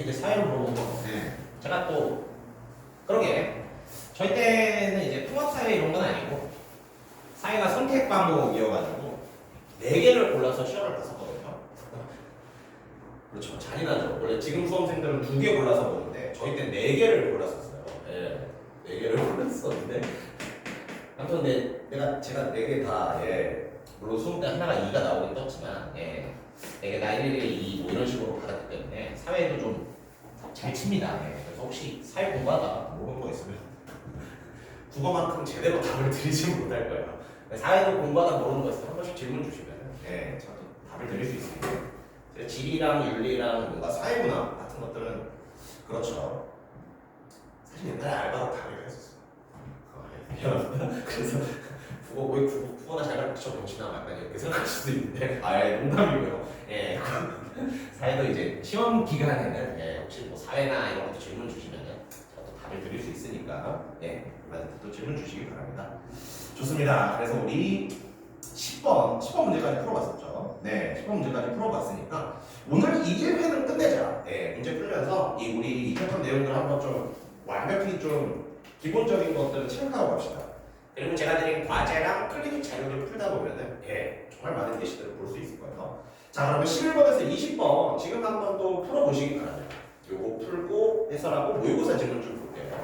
이제 사회를 보는 거. 제가 또 그러게 저희 때는 이제 통합사회 이런 건 아니고 사회가 선택 과목이어가지고 4개를 골라서 시험을 봤었거든요. 그렇죠. 잔인하죠. 원래 지금 수험생들은 2개 골라서 보는데 저희 때 4개를 골랐었어요. 예, 4개를 골랐었는데 아무튼 제가 4개 다 물론 수능 때 하나가 2가 나오긴 떴지만 4개 나 1, 2, 뭐 이런 식으로 받았기 때문에 사회도 좀 잘 칩니다. 그래서 혹시 사회 공부하다가 모르는 거 있으면 국어만큼 제대로 답을 드리지 못할 거예요. 사회도 공부하다 모르는 거 있으면 한 번씩 질문 주시면 저도 답을 드릴 수 있습니다. 지리랑 윤리랑 뭔가 사회문화 같은 것들은 그렇죠. 사실 옛날에 알바로 다르게 했었어요. 미안합니다. 그래서 국어나 잘 가르쳐 병신아 약간 이렇게 생각할 수도 있는데 농담이고요. 사회도 이제 시험 기간에는 혹시 뭐 사회나 이런 것도 질문 주시면 저도 답을 드릴 수 있으니까 얼마든지 또 질문 주시기 바랍니다. 좋습니다. 그래서 우리 10번 문제까지 풀어봤었죠. 10번 문제까지 풀어봤으니까 오늘 이 1회는 끝내자. 문제 풀면서 우리 이 패턴 내용들을 한번 좀 완벽히 좀 기본적인 것들을 체크하고 갑시다. 그리고 제가 드린 과제랑 클리닉 자료를 풀다 보면은 정말 많은 예시들을 볼 수 있을 거예요. 자, 그러면 11번에서 20번 지금 한번 또 풀어보시기 바랍니다. 요거 풀고 해설하고 모의고사 질문 좀 볼게요.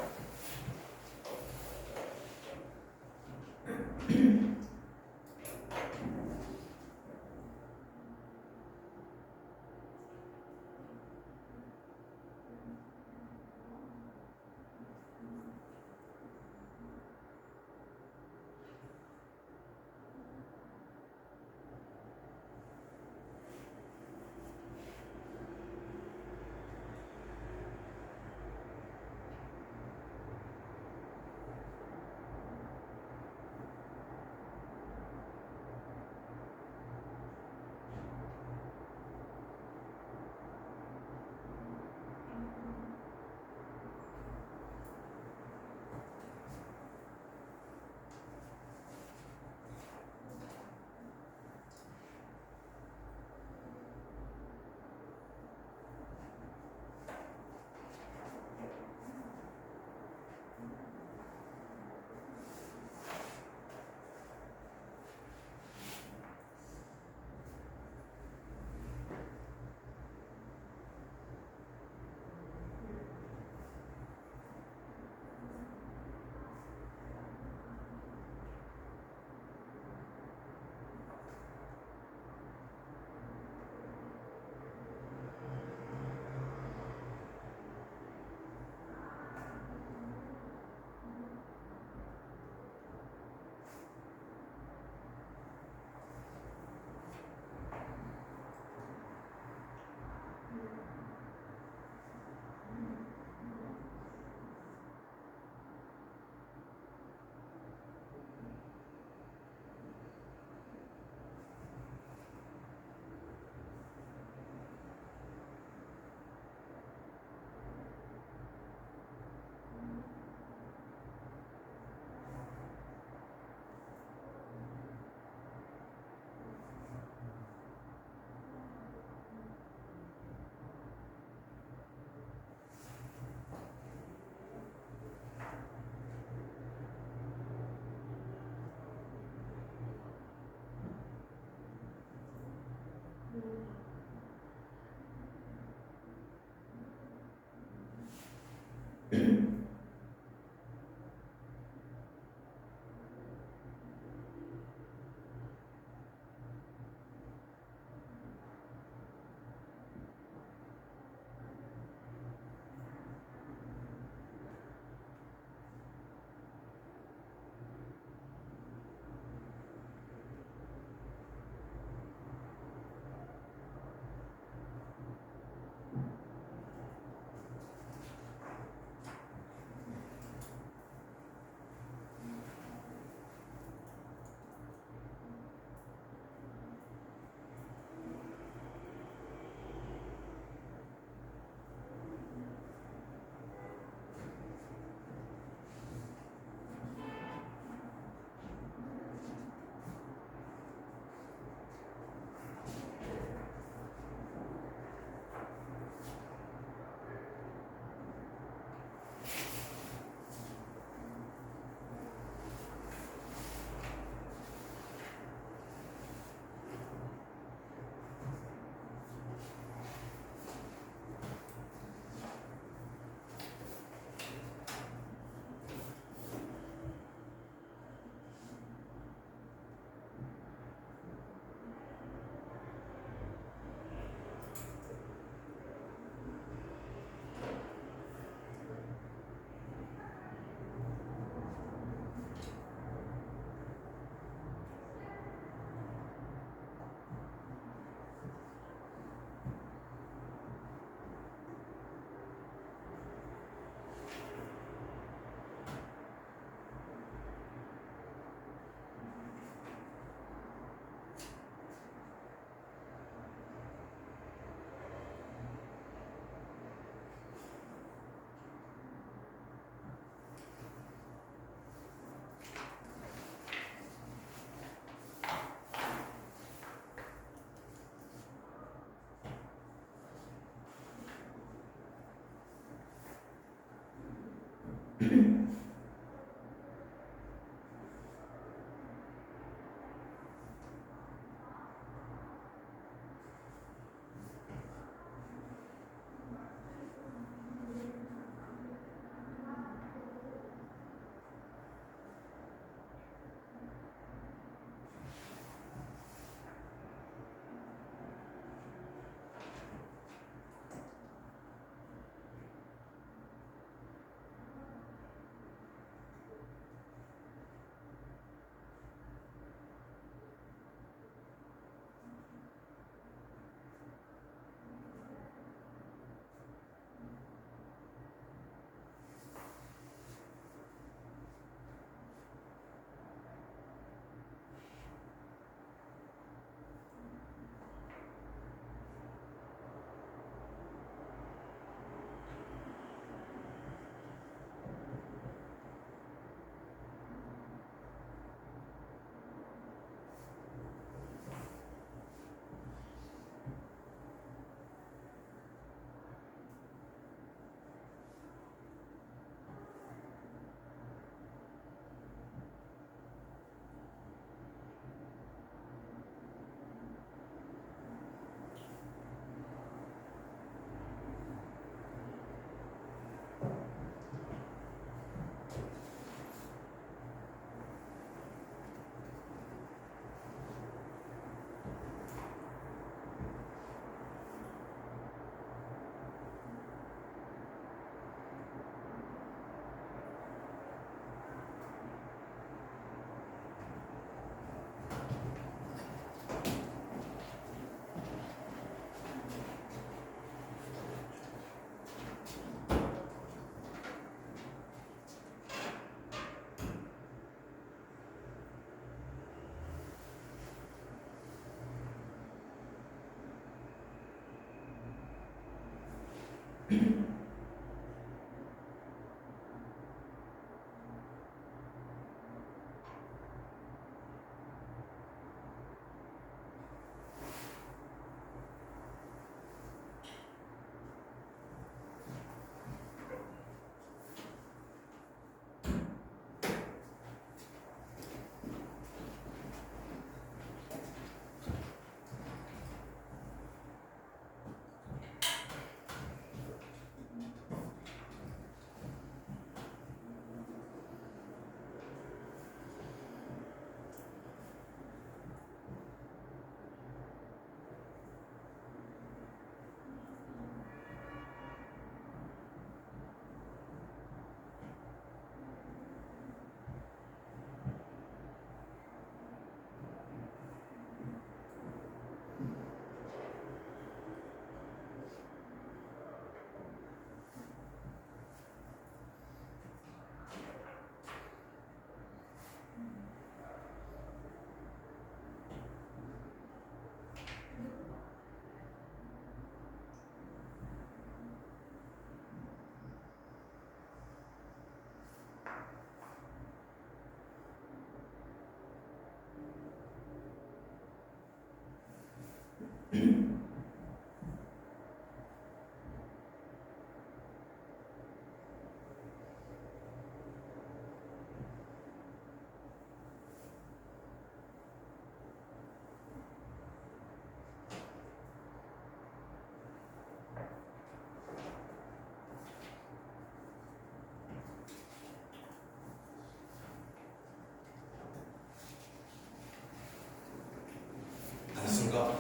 됐습니까?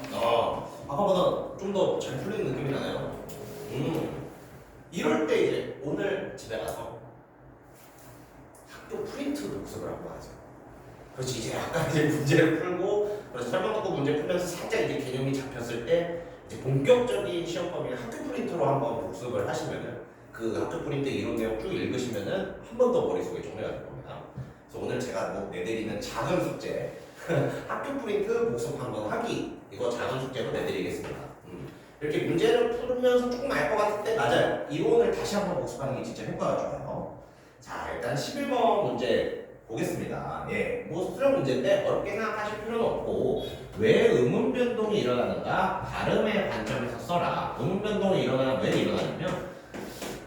아까보다 좀 더 잘 풀리는 느낌이 나네요. 이럴 때 이제 오늘 집에 가서 학교 프린트 독서를 한번 하세요. 그렇지, 이제 약간 이제 문제를 풀고 그래서 설명 듣고 문제 풀면서 살짝 이제 개념이 잡혔을 때 이제 본격적인 시험 범위를 학교 프린트로 한번 복습을 하시면은 그 학교 프린트 이론 내용 쭉 읽으시면은 한 번 더 머릿속에 정리가 될 겁니다. 그래서 오늘 제가 뭐 내드리는 작은 숙제 학교 프린트 복습 한번 하기 이거 작은 숙제로 내드리겠습니다. 이렇게 문제를 풀면서 조금 알 것 같을 때 맞아요. 이론을 다시 한번 복습하는 게 진짜 효과가 좋아요. 자, 일단 11번 문제 보겠습니다. 예, 뭐 수능 문제인데 어렵게 생각하실 필요는 없고 왜 의문 변동이 일어나는가 발음의 관점에서 써라. 의문 변동이 일어나면 왜 일어나냐면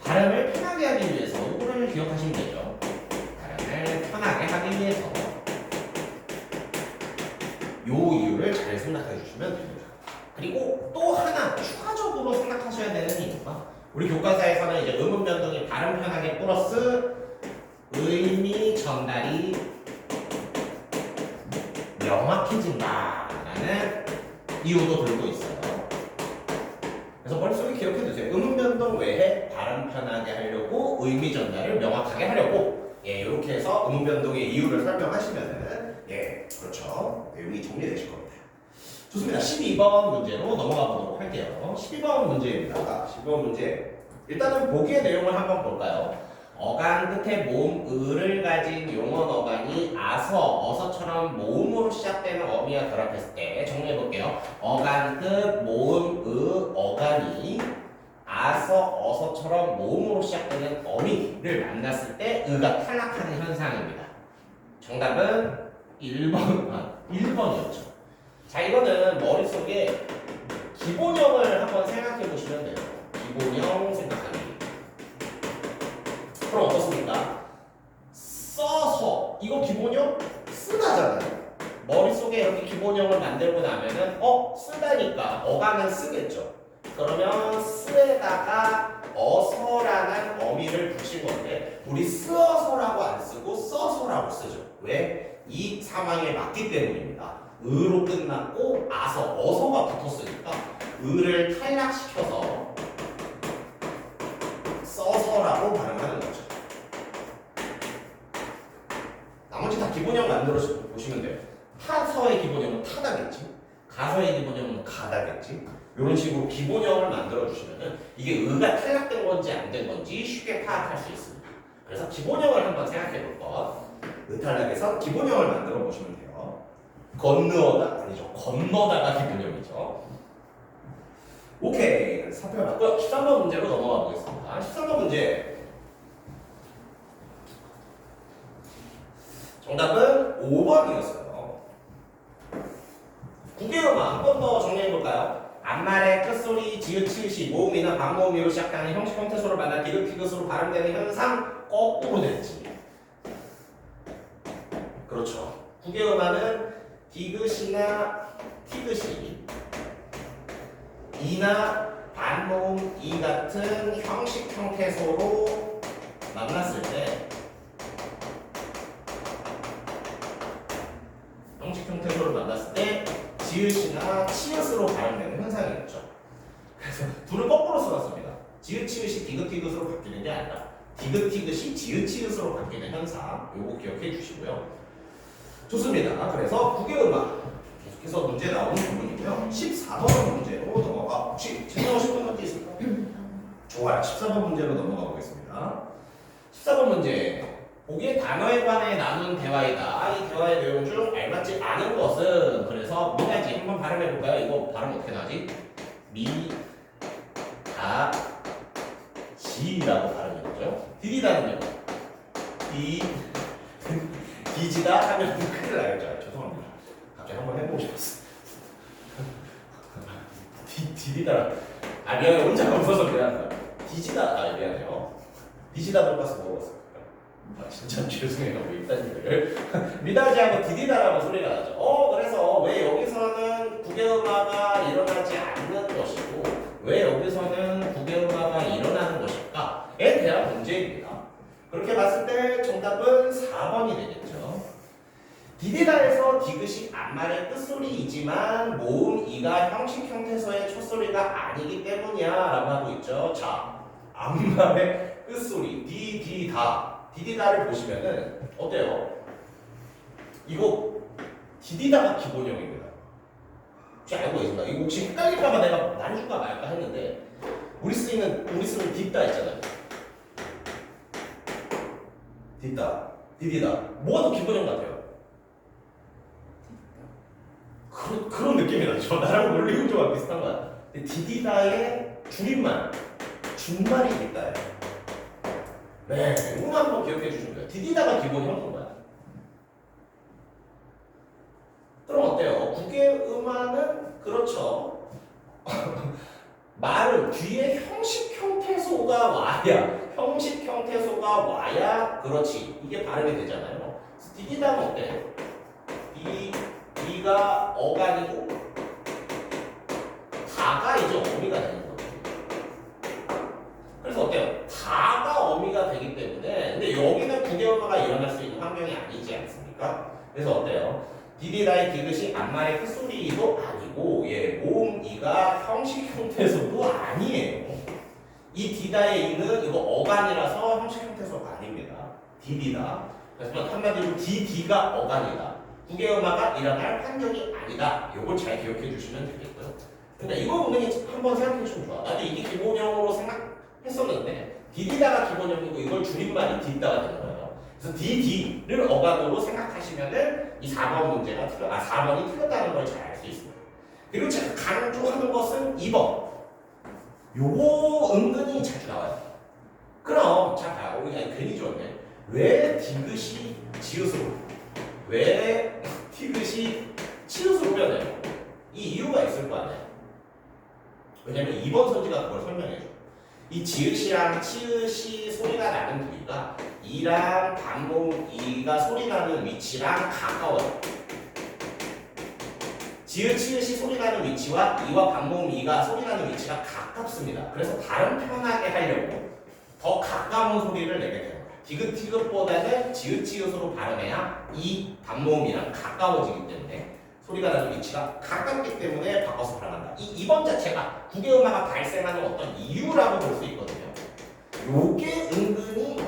발음을 편하게 하기 위해서 이거를 기억하시면 되죠. 편하게 하기 위해서 요 이유를 잘 생각해 주시면 됩니다. 그리고 또 하나 추가적으로 생각하셔야 되는 이유가 우리 교과서에서는 이제 의문 변동이 발음 편하게 플러스 의미 전달이 명확해진다라는 이유도 들고 있어요. 그래서 머릿속에 기억해 두세요. 의문 변동 외에 발음 편하게 하려고 의미 전달을 명확하게 하려고 예, 이렇게 해서 의문 변동의 이유를 설명하시면은 예, 그렇죠. 내용이 정리되실 겁니다. 좋습니다. 12번 문제로 넘어가 보도록 할게요. 12번 문제입니다. 12번 문제. 일단은 보기의 내용을 한번 볼까요? 어간 끝에 모음 을을 가진 용언 어간이 아서, 어서처럼 모음으로 시작되는 어미와 결합했을 때 정리해 볼게요. 어간 끝 모음 의 어간이 아서, 어서처럼 모음으로 시작되는 어미를 만났을 때 의가 탈락하는 현상입니다. 정답은 1번이었죠. 자, 이거는 머릿속에 기본형을 한번 생각해 보시면 돼요. 기본형 생각하기. 그럼 어떻습니까? 써서 이거 기본형 쓰다잖아요. 머릿속에 이렇게 기본형을 만들고 나면은 쓰다니까 어간은 쓰겠죠. 그러면 쓰에다가 어서라는 어미를 붙인 건데 우리 쓰어서라고 안 쓰고 써서라고 쓰죠. 왜? 이 상황에 맞기 때문입니다. 의로 끝났고 아서, 어서가 붙었으니까 의를 탈락시켜서 써서라고 발음하는 거죠. 나머지 다 기본형 만들어 보시면 돼요. 타서의 기본형은 타다겠지, 가서의 기본형은 가다겠지. 이런 식으로 기본형을 만들어 주시면은 이게 의가 탈락된 건지 안 된 건지 쉽게 파악할 수 있습니다. 그래서 기본형을 한번 생각해 볼 것. 의탈락에서 기본형을 만들어 보시면 돼요. 건너다 아니죠. 건너다가 기본형이죠. 오케이. 살펴봤고요. 13번 문제로 넘어가 보겠습니다. 13번 문제. 정답은 5번이었어요. 국외음악 한 번 더 정리해 볼까요? 앞말의 끝소리, 지읒, 치읓이 모음이나 반모음으로 시작하는 형식, 형태소를 만나 디귿-티귿으로 발음되는 현상 거꾸로 됐지. 그렇죠. 국외음악은 디귿이나 티귿이 이나 반모음 이 같은 형식, 형태소로 만났을 때 형식, 형태소를 만났을 때 지읒이나 치읓으로 발음되는 현상이었죠. 그래서 둘을 거꾸로 써놨습니다. 지읒, 치읓이 디귿-티귿으로 바뀌는 게 아니라 디귿-티귿이 지읒, 치읓으로 바뀌는 현상, 요거 기억해 주시고요. 좋습니다. 그래서 국외음악 계속해서 문제 나오는 부분이고요. 14번 문제로 넘어가. 혹시 질문하실 분 어디 있을까요? 좋아요. 14번 문제로 넘어가 보겠습니다. 14번 문제. 보기에 단어에 관해 나눈 대화이다. 이 대화의 내용 중 알맞지 않은 것은, 그래서 미다지 한번 발음해 볼까요? 이거 발음 어떻게 나지? 미다지라고 발음해 보죠. 디디다는요? 디지다 하면 큰일 나겠죠. 죄송합니다. 갑자기 한번 해보고 싶었어. 디디다. 미안해. 혼자가 없어서 미안하다. 디지다. 미안해요. 디지다 들어가서 먹어봤어. 진짜 죄송해요. 왜 이딴 미다지하고 디디다라고 소리가 나죠. 그래서 왜 여기서는 국외음화가 일어나지 않는 것이고 왜 여기서는 국외음화가 일어나는 것일까에 대한 문제입니다. 그렇게 봤을 때 정답은 4번이 되겠죠. 디디다에서 디귿이 앞말의 끝소리이지만 모음 이가 형식, 형태서의 첫소리가 아니기 때문이야 라고 하고 있죠. 자, 앞말의 끝소리 디디다. 디디다를 보시면은 어때요? 이거 디디다가 기본형입니다. 혹시 알고 계신가요? 이거 혹시 헷갈릴까봐 내가 말해줄까 말까 했는데 우리 쓰는 디디다 있잖아요. 디디다. 뭐가 더 기본형 같아요? 그런 느낌이 나죠. 나랑 원리 구조가 비슷한 거야. 근데 디디다의 줄임말, 준말이 디다예요. 네, 이거 한번 기억해 주시면 돼요. 디디다가 기본형인 거야. 그럼 어때요? 국외음화는 그렇죠. 말은 뒤에 형식, 형태소가 와야, 그렇지. 이게 발음이 되잖아요. 디디다는 어때? D가 어간이고 다가 이제 어미가 되는 거지. 그래서 어때요? 다가 어미가 되기 때문에 근데 여기는 구개음화가 일어날 수 있는 환경이 아니지 않습니까? 그래서 어때요? 디디다의 디귿이 암말의 끝소리도 아니고 모음 이가 형식 형태소도 아니에요. 이 디다의 이는 이거 어간이라서 형식 형태소가 아닙니다. 디디다. 그래서 한마디로 디디가 어간이다. 구개음화가 일어날 환경이 아니다. 이걸 잘 기억해 주시면 되겠고요. 근데 이거 분명히 한번 생각해 주시면 좋아. 나도 이게 기본형으로 생각했었는데 디디다가 기본형이고 이걸 줄임말이 디다가 되는 거예요. 그래서 디디를 어간으로 생각하시면은 이 4번 문제가 4번이 틀렸다는 걸 잘 알 수 있습니다. 그리고 제가 강조하는 것은 2번. 요거 은근히 자주 나와요. 그럼 자 봐요. 우리가 괜히 좋았네. 왜 디귿이 지읒으로? 왜 디귿이 치읒으로 변해요? 이 이유가 있을 거 아니에요. 왜냐면 2번 선지가 그걸 설명해줘. 이 지읒이랑 치읒이 소리가 나는 부위가 이랑 반모음 이가 소리 나는 위치랑 가까워요. 지읒, 치읒이 소리 나는 위치와 이와 반모음 이가 소리 나는 위치가 가깝습니다. 그래서 발음 편하게 하려고 더 가까운 소리를 내게 되는 거예요. 디귿, 디귿보다는 지읒, 치읒으로 발음해야 이 반모음이랑 가까워지기 때문에 소리가 나는 위치가 가깝기 때문에 바꿔서 발음한다. 이 2번 자체가 구개음화가 발생하는 어떤 이유라고 볼 수 있거든요. 요게 은근히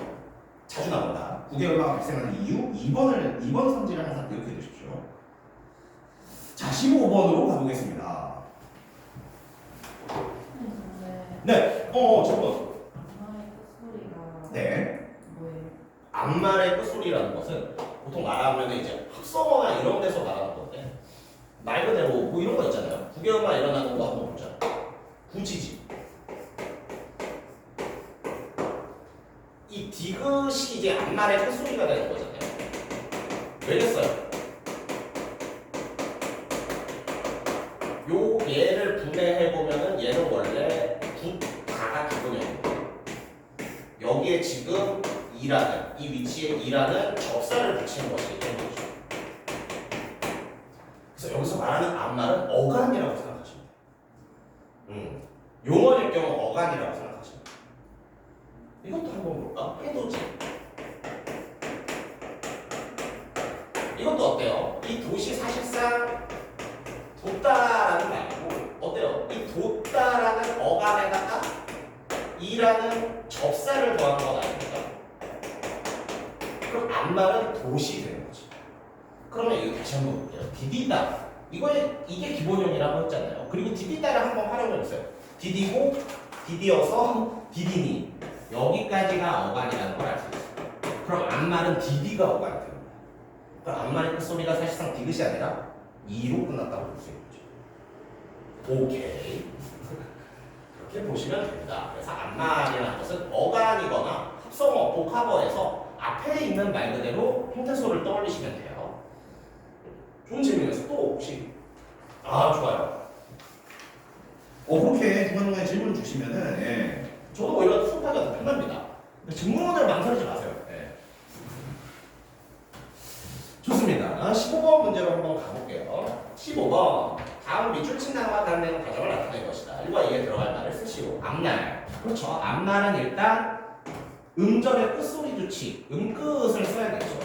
자주 나온다. 구개음화가 발생하는 이유 2번 성질을 항상 기억해 주십시오. 자, 15번으로 가보겠습니다. 네, 저번. 암말의 끝소리가 네. 뭐예요? 암말의 끝소리라는 것은 보통 말하면 이제 합성어나 이런 데서 말하는 건데 말 그대로 뭐 이런 거 있잖아요. 구개음화 일어나는 거 한번 보자. 구지지. 이 디귿이 이제 암말의 끝소리가 되는 거잖아요. 왜겠어요? 요 얘를 분해해 보면은 얘는 원래 다가 기본형이고 여기에 지금 이라는 이 위치에 이라는 접사를 붙이는 것이기 때문이죠. 그래서 여기서 말하는 암말은 어간이라고 생각하시면 돼요. 용어일 경우 어간이라고 생각하시면 돼요. 이것도 한번 볼까? 해도지. 이것도 어때요? 이 돛이 사실상 돋다라는 말이고 어때요? 이 돋다라는 어간에다가 이라는 접사를 더하는 건 아닙니까? 그럼 암말은 돛이 되는 거죠. 그러면 이거 다시 한번 볼게요. 디디다. 이게 기본형이라고 했잖아요. 그리고 디디다를 한번 활용해 보세요. 디디고 디디어서 디디니. 여기까지가 어간이라는 걸 알 수 있어요. 그럼 암말은 디디가 어간이 되는 거예요. 그럼 암말의 끝소리가 사실상 디귿이 아니라 이로 끝났다고 볼 수 있는 거죠. 오케이. 그렇게 보시면 됩니다. 그래서 암말이라는 것은 어간이거나 합성어, 복합어에서 앞에 있는 말 그대로 형태소를 떠올리시면 돼요. 좋은 질문이었어. 또 혹시 좋아요. 그렇게 중간중간에 질문 주시면은 저도 오히려 수업하기가 더 편합니다. 질문을 망설이지 마세요. 좋습니다. 15번 문제로 한번 가볼게요. 15번. 다음 밑줄 친 단어와 다른 내용 과정을 나타낼 것이다. 1과 2에 들어갈 말을 쓰시오. 앞날. 그렇죠. 앞날은 일단 음절의 끝소리 주치. 음끝을 써야겠죠.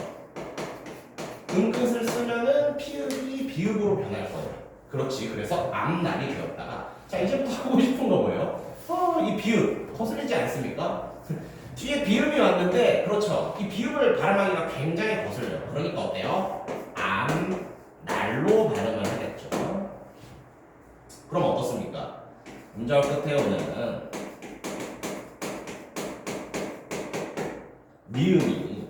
음끝을 쓰면은 피읍이 비읍으로 변할 거예요. 그렇지. 그래서 앞날이 되었다가 자, 이제부터 하고 싶은 거 뭐예요? 이 비읍. 거슬리지 않습니까? 뒤에 비읍이 왔는데 그렇죠. 이 비읍을 발음하기가 굉장히 거슬려요. 그러니까 어때요? 날로 발음을 하겠죠. 그럼 어떻습니까? 음절 끝에 오는 미음이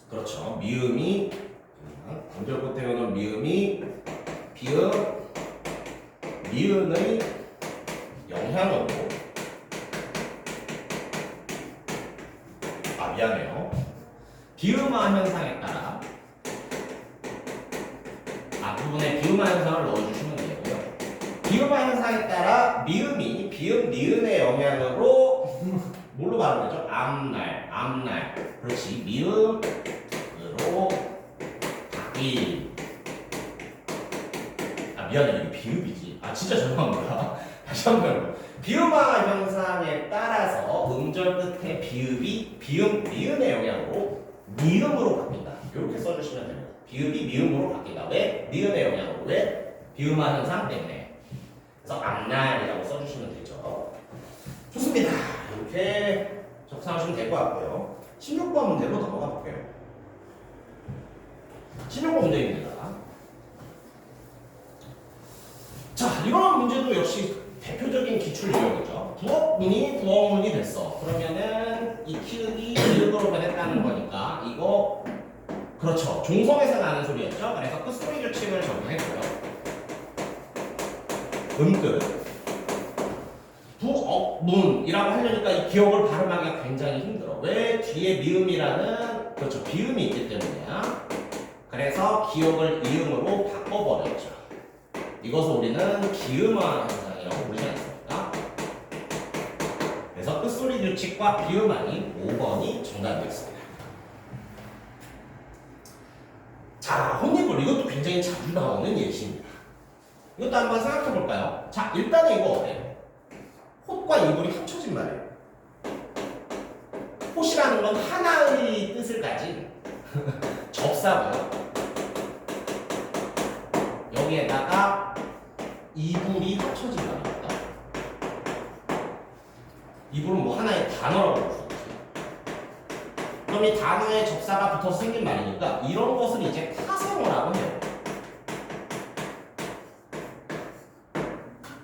그렇죠. 미음이 음절 끝에 오는 미음이 비읍 미음의 영향으로 미안해요. 비음화 현상에 따라 앞부분에 비음화 현상을 넣어주시면 되고요. 비음화 현상에 따라 미음이 비음, 니은의 영향으로 뭘로 발음되죠? 앞날. 그렇지. 미음으로 바뀐. 미안해, 이게 비읍이지. 진짜 죄송합니다. 다시 한번. 비음화 현상에 따라서 음절 끝에 비읍이 미음의 영향으로 미음으로 바뀐다. 이렇게 써주시면 됩니다. 비읍이 미음으로 바뀐다. 왜? 미음의 영향으로. 왜? 비음화 현상 때문에. 그래서 앞날이라고 써주시면 되죠. 좋습니다. 이렇게 적상하시면 될 것 같고요. 16번 문제로 넘어가 볼게요. 16번 문제입니다. 자, 이번 문제도 역시 대표적인 기출 유형이죠. 부업문이 됐어. 그러면은 이 키읔이 이윽으로 변했다는 거니까 이거 그렇죠. 종성에서 나는 소리였죠. 그래서 끝소리 규칙을 적용했고요. 음끝 부업문이라고 하려니까 이 기억을 발음하기가 굉장히 힘들어. 왜? 뒤에 미음이라는 그렇죠. 비음이 있기 때문이야. 그래서 기억을 이음으로 바꿔버렸죠. 이것을 우리는 기음화 현상이라고 부르지 않습니까? 그래서 끝소리 규칙과 비음 아닌 5번이 정답이었습니다. 자, 혼입을 이것도 굉장히 자주 나오는 예시입니다. 이것도 한번 생각해 볼까요? 자, 일단은 이거 어때요? 홑과 이불이 합쳐진 말이에요. 홑이라는 건 하나의 뜻을 가진 접사고요. 여기에다가 이불이 합쳐진 말입니다. 이불은 뭐 하나의 단어라고 볼 수 있어요. 그럼 이 단어의 접사가 붙어서 생긴 말이니까 이런 것을 이제 파생어라고 해요.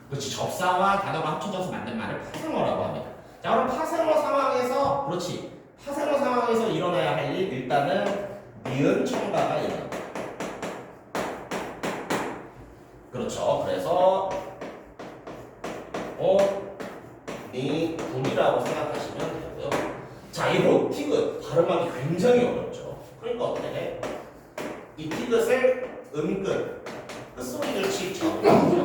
그렇지. 접사와 단어가 합쳐져서 만든 말을 파생어라고 합니다. 자, 그럼 파생어 상황에서 그렇지. 파생어 상황에서 일어나야 할 일 일단은 니은 첨가가 일어납니다. 그렇죠. 그래서 니 굴이라고 생각하시면 되고요. 자, 이거 티귿 발음하기 굉장히 어렵죠. 그러니까 어때? 이 티귿을 음끝 끝소리 규칙 적용하죠.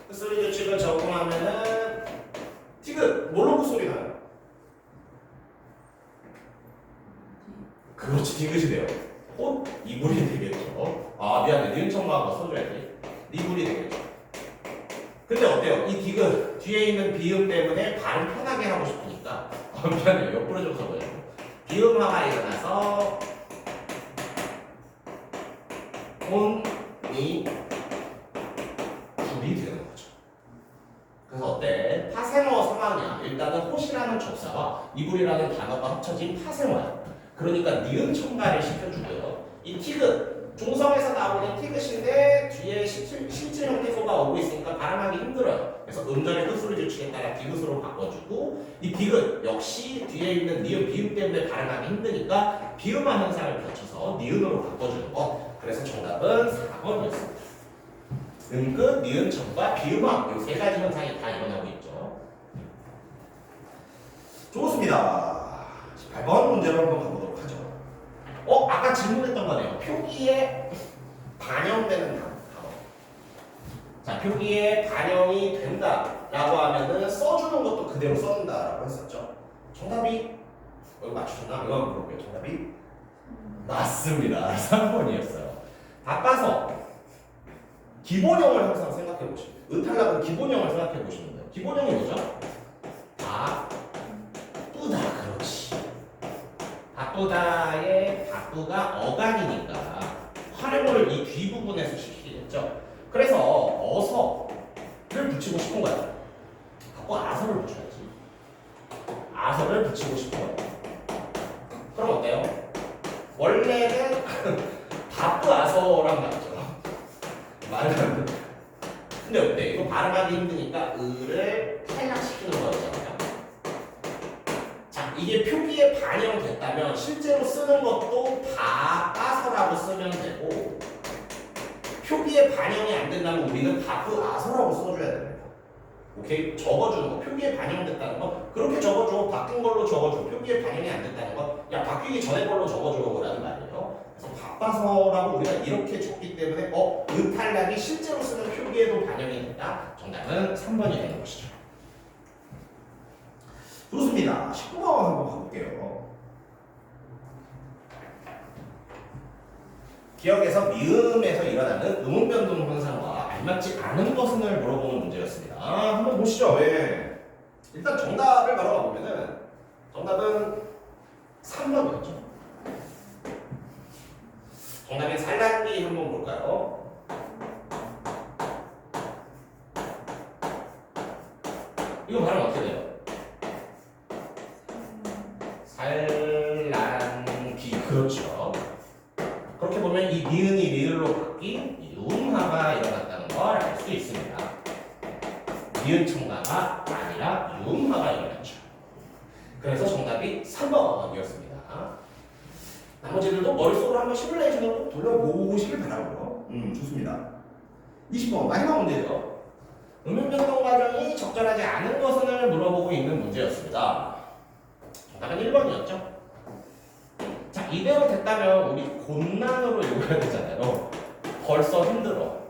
끝소리 규칙을 적용하면은 티귿 뭘로 끝소리 나요? 그렇지, 티귿이 돼요. 홑 이불이 되겠죠. 미안해, 니은 첨가한 거 써줘야 돼. 이불이 되겠죠. 근데 어때요? 이 디귿 뒤에 있는 비음 때문에 발음 편하게 하고 싶으니까 미안해요. 옆으로 좀 써봐요. 비음화가 일어나서 혼이 불이 되는 거죠. 그래서 어때? 파생어 상황이야. 일단은 홑이라는 접사와 이불이라는 단어가 합쳐진 파생어야. 그러니까 니은 첨가를 시켜주고요. 이 티귿 종성에서 나오는 티귿인데 뒤에 실질 형태소가 오고 있으니까 발음하기 힘들어요. 그래서 음절의 끝소리 규칙에 따라 디귿으로 바꿔주고 이 디귿 역시 뒤에 있는 니은 비음 때문에 발음하기 힘드니까 비음화 현상을 거쳐서 니은으로 바꿔주는 것. 그래서 정답은 4번이었습니다. 음끝, 니은 첨가, 비음화 이 세 가지 현상이 다 일어나고 있죠. 좋습니다. 8번 문제로 한번 가보도록 하죠. 아까 질문했던 거네요. 표기에 반영되는 단어. 자, 표기에 반영이 된다라고 하면은 써주는 것도 그대로 써준다라고 했었죠. 정답이 여기 맞추셨나? 이거 한번 물어볼게요. 정답이 맞습니다. 3번이었어요. 바빠서 기본형을 항상 생각해 보시면 돼요. 의탈락은 기본형을 생각해 보시면 돼요. 기본형이 뭐죠? 바쁘다. 그렇지. 바쁘다의 바쁘가 어간이니까 활용을 이 뒷부분에서 시키겠죠. 그래서 어서를 붙이고 싶은 거야. 바쁘 아서를 붙여야지. 아서를 붙이고 싶은 거야. 그럼 어때요? 원래는 바쁘 아서랑 맞죠. 말도 안 돼. 근데 어때? 이거 발음하기 힘드니까 을을 탈락시키는 거잖아요. 이게 표기에 반영됐다면 실제로 쓰는 것도 바빠서라고 쓰면 되고 표기에 반영이 안 된다면 우리는 바쁘아서라고 써줘야 됩니다. 오케이? 적어주는 거. 표기에 반영됐다는 거 그렇게 적어줘. 바뀐 걸로 적어줘. 표기에 반영이 안 됐다는 거 야 바뀌기 전에 걸로 적어줘 라는 말이에요. 그래서 바빠서라고 우리가 이렇게 적기 때문에 의탈락이 실제로 쓰는 표기에도 반영이 된다. 정답은 3번이 되는 것이죠. 좋습니다. 19번 한번 가볼게요. 기억에서 미음에서 일어나는 음운변동 현상과 알맞지 않은 것을 물어보는 문제였습니다. 한번 보시죠. 예. 일단 정답을 바로 가보면은 정답은 3번이었죠. 정답인 산란기 한번 볼까요? 이거 발음 어떻게 돼요? 산란기. 그렇죠. 그렇게 보면 이 니은이 리을로 바뀐 유음화가 일어났다는 걸 알 수 있습니다. 니은 첨가가 아니라 유음화가 일어났죠. 그래서 정답이 3번이었습니다. 나머지들도 머릿속으로 한번 시뮬레이션으로 돌려보시길 바라고요. 좋습니다. 20번 마지막 문제죠. 음운변동 과정이 적절하지 않은 것을 물어보고 있는 문제였습니다. 정답은 1번이었죠. 자, 이대로 됐다면 우리 곤란으로 읽어야 되잖아요. 벌써 힘들어.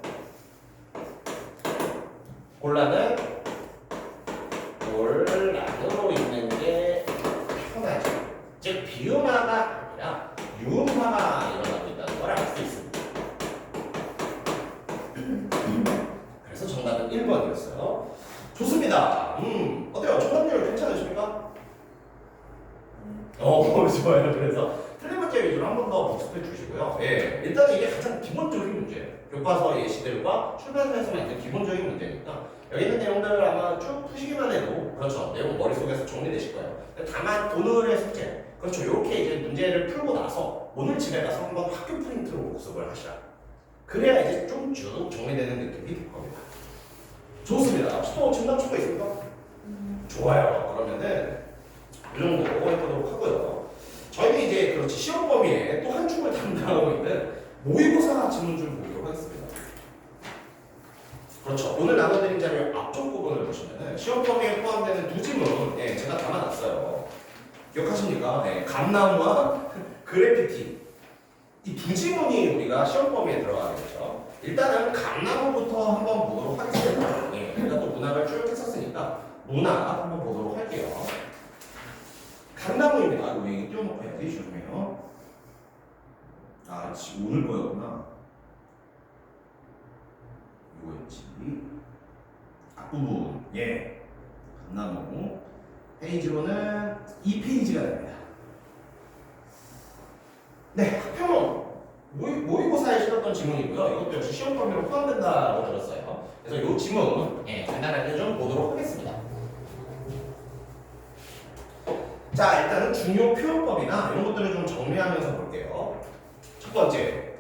곤란은 곤란으로 읽는 게 편하죠. 즉 비음화가 아니라 유음화가 일어나고 있다는 걸 알 수 있습니다. 그래서 정답은 1번이었어요. 좋습니다. 어때요? 정답률 괜찮으십니까? 좋아요. 그래서 틀린 문제 위주로 한 번 더 복습해 주시고요. 예, 일단은 이게 가장 기본적인 문제예요. 교과서 예시들과 출판사에서 만든 기본적인 문제니까 여기 있는 내용들을 아마 쭉 푸시기만 해도 그렇죠. 내용 머릿속에서 정리되실 거예요. 다만 오늘의 숙제 그렇죠. 이렇게 이제 문제를 풀고 나서 오늘 집에 가서 한번 학교 프린트로 복습을 하시라. 그래야 이제 좀 쭉 정리되는 느낌이 들 겁니다. 좋습니다. 또 증강 추가 있습니까? 좋아요. 그러면은 이 정도 해보도록 하고요. 저희는 이제 그렇지 시험 범위에 또 한 축을 담당하고 있는 모의고사 질문줄 보도록 하겠습니다. 그렇죠. 오늘 나눠드린 자료 앞쪽 부분을 보시면은 시험 범위에 포함되는 두 질문 제가 담아놨어요. 기억하십니까? 감나무와 그래피티 이 두 지문이 우리가 시험 범위에 들어가겠죠. 일단은 감나무부터 한번 보도록 하겠습니다. 우리가 또 문학을 쭉 했었으니까 문학 한번 보도록 할게요. 감나무입니다. 이거 얘기 띄워놓고 해야지. 조심해요. 아, 지금 오늘 거였구나. 이거였지. 앞부분. 예. 감나무. 페이지로는 2페이지가 됩니다. 네, 학평론. 모의고사에 실었던 지문이고요. 이것도 역시 시험 범위로 포함된다고 들었어요. 그래서 이 지문 간단하게 좀 보도록 하겠습니다. 자, 일단은 중요 표현법이나 이런 것들을 좀 정리하면서 볼게요. 첫 번째,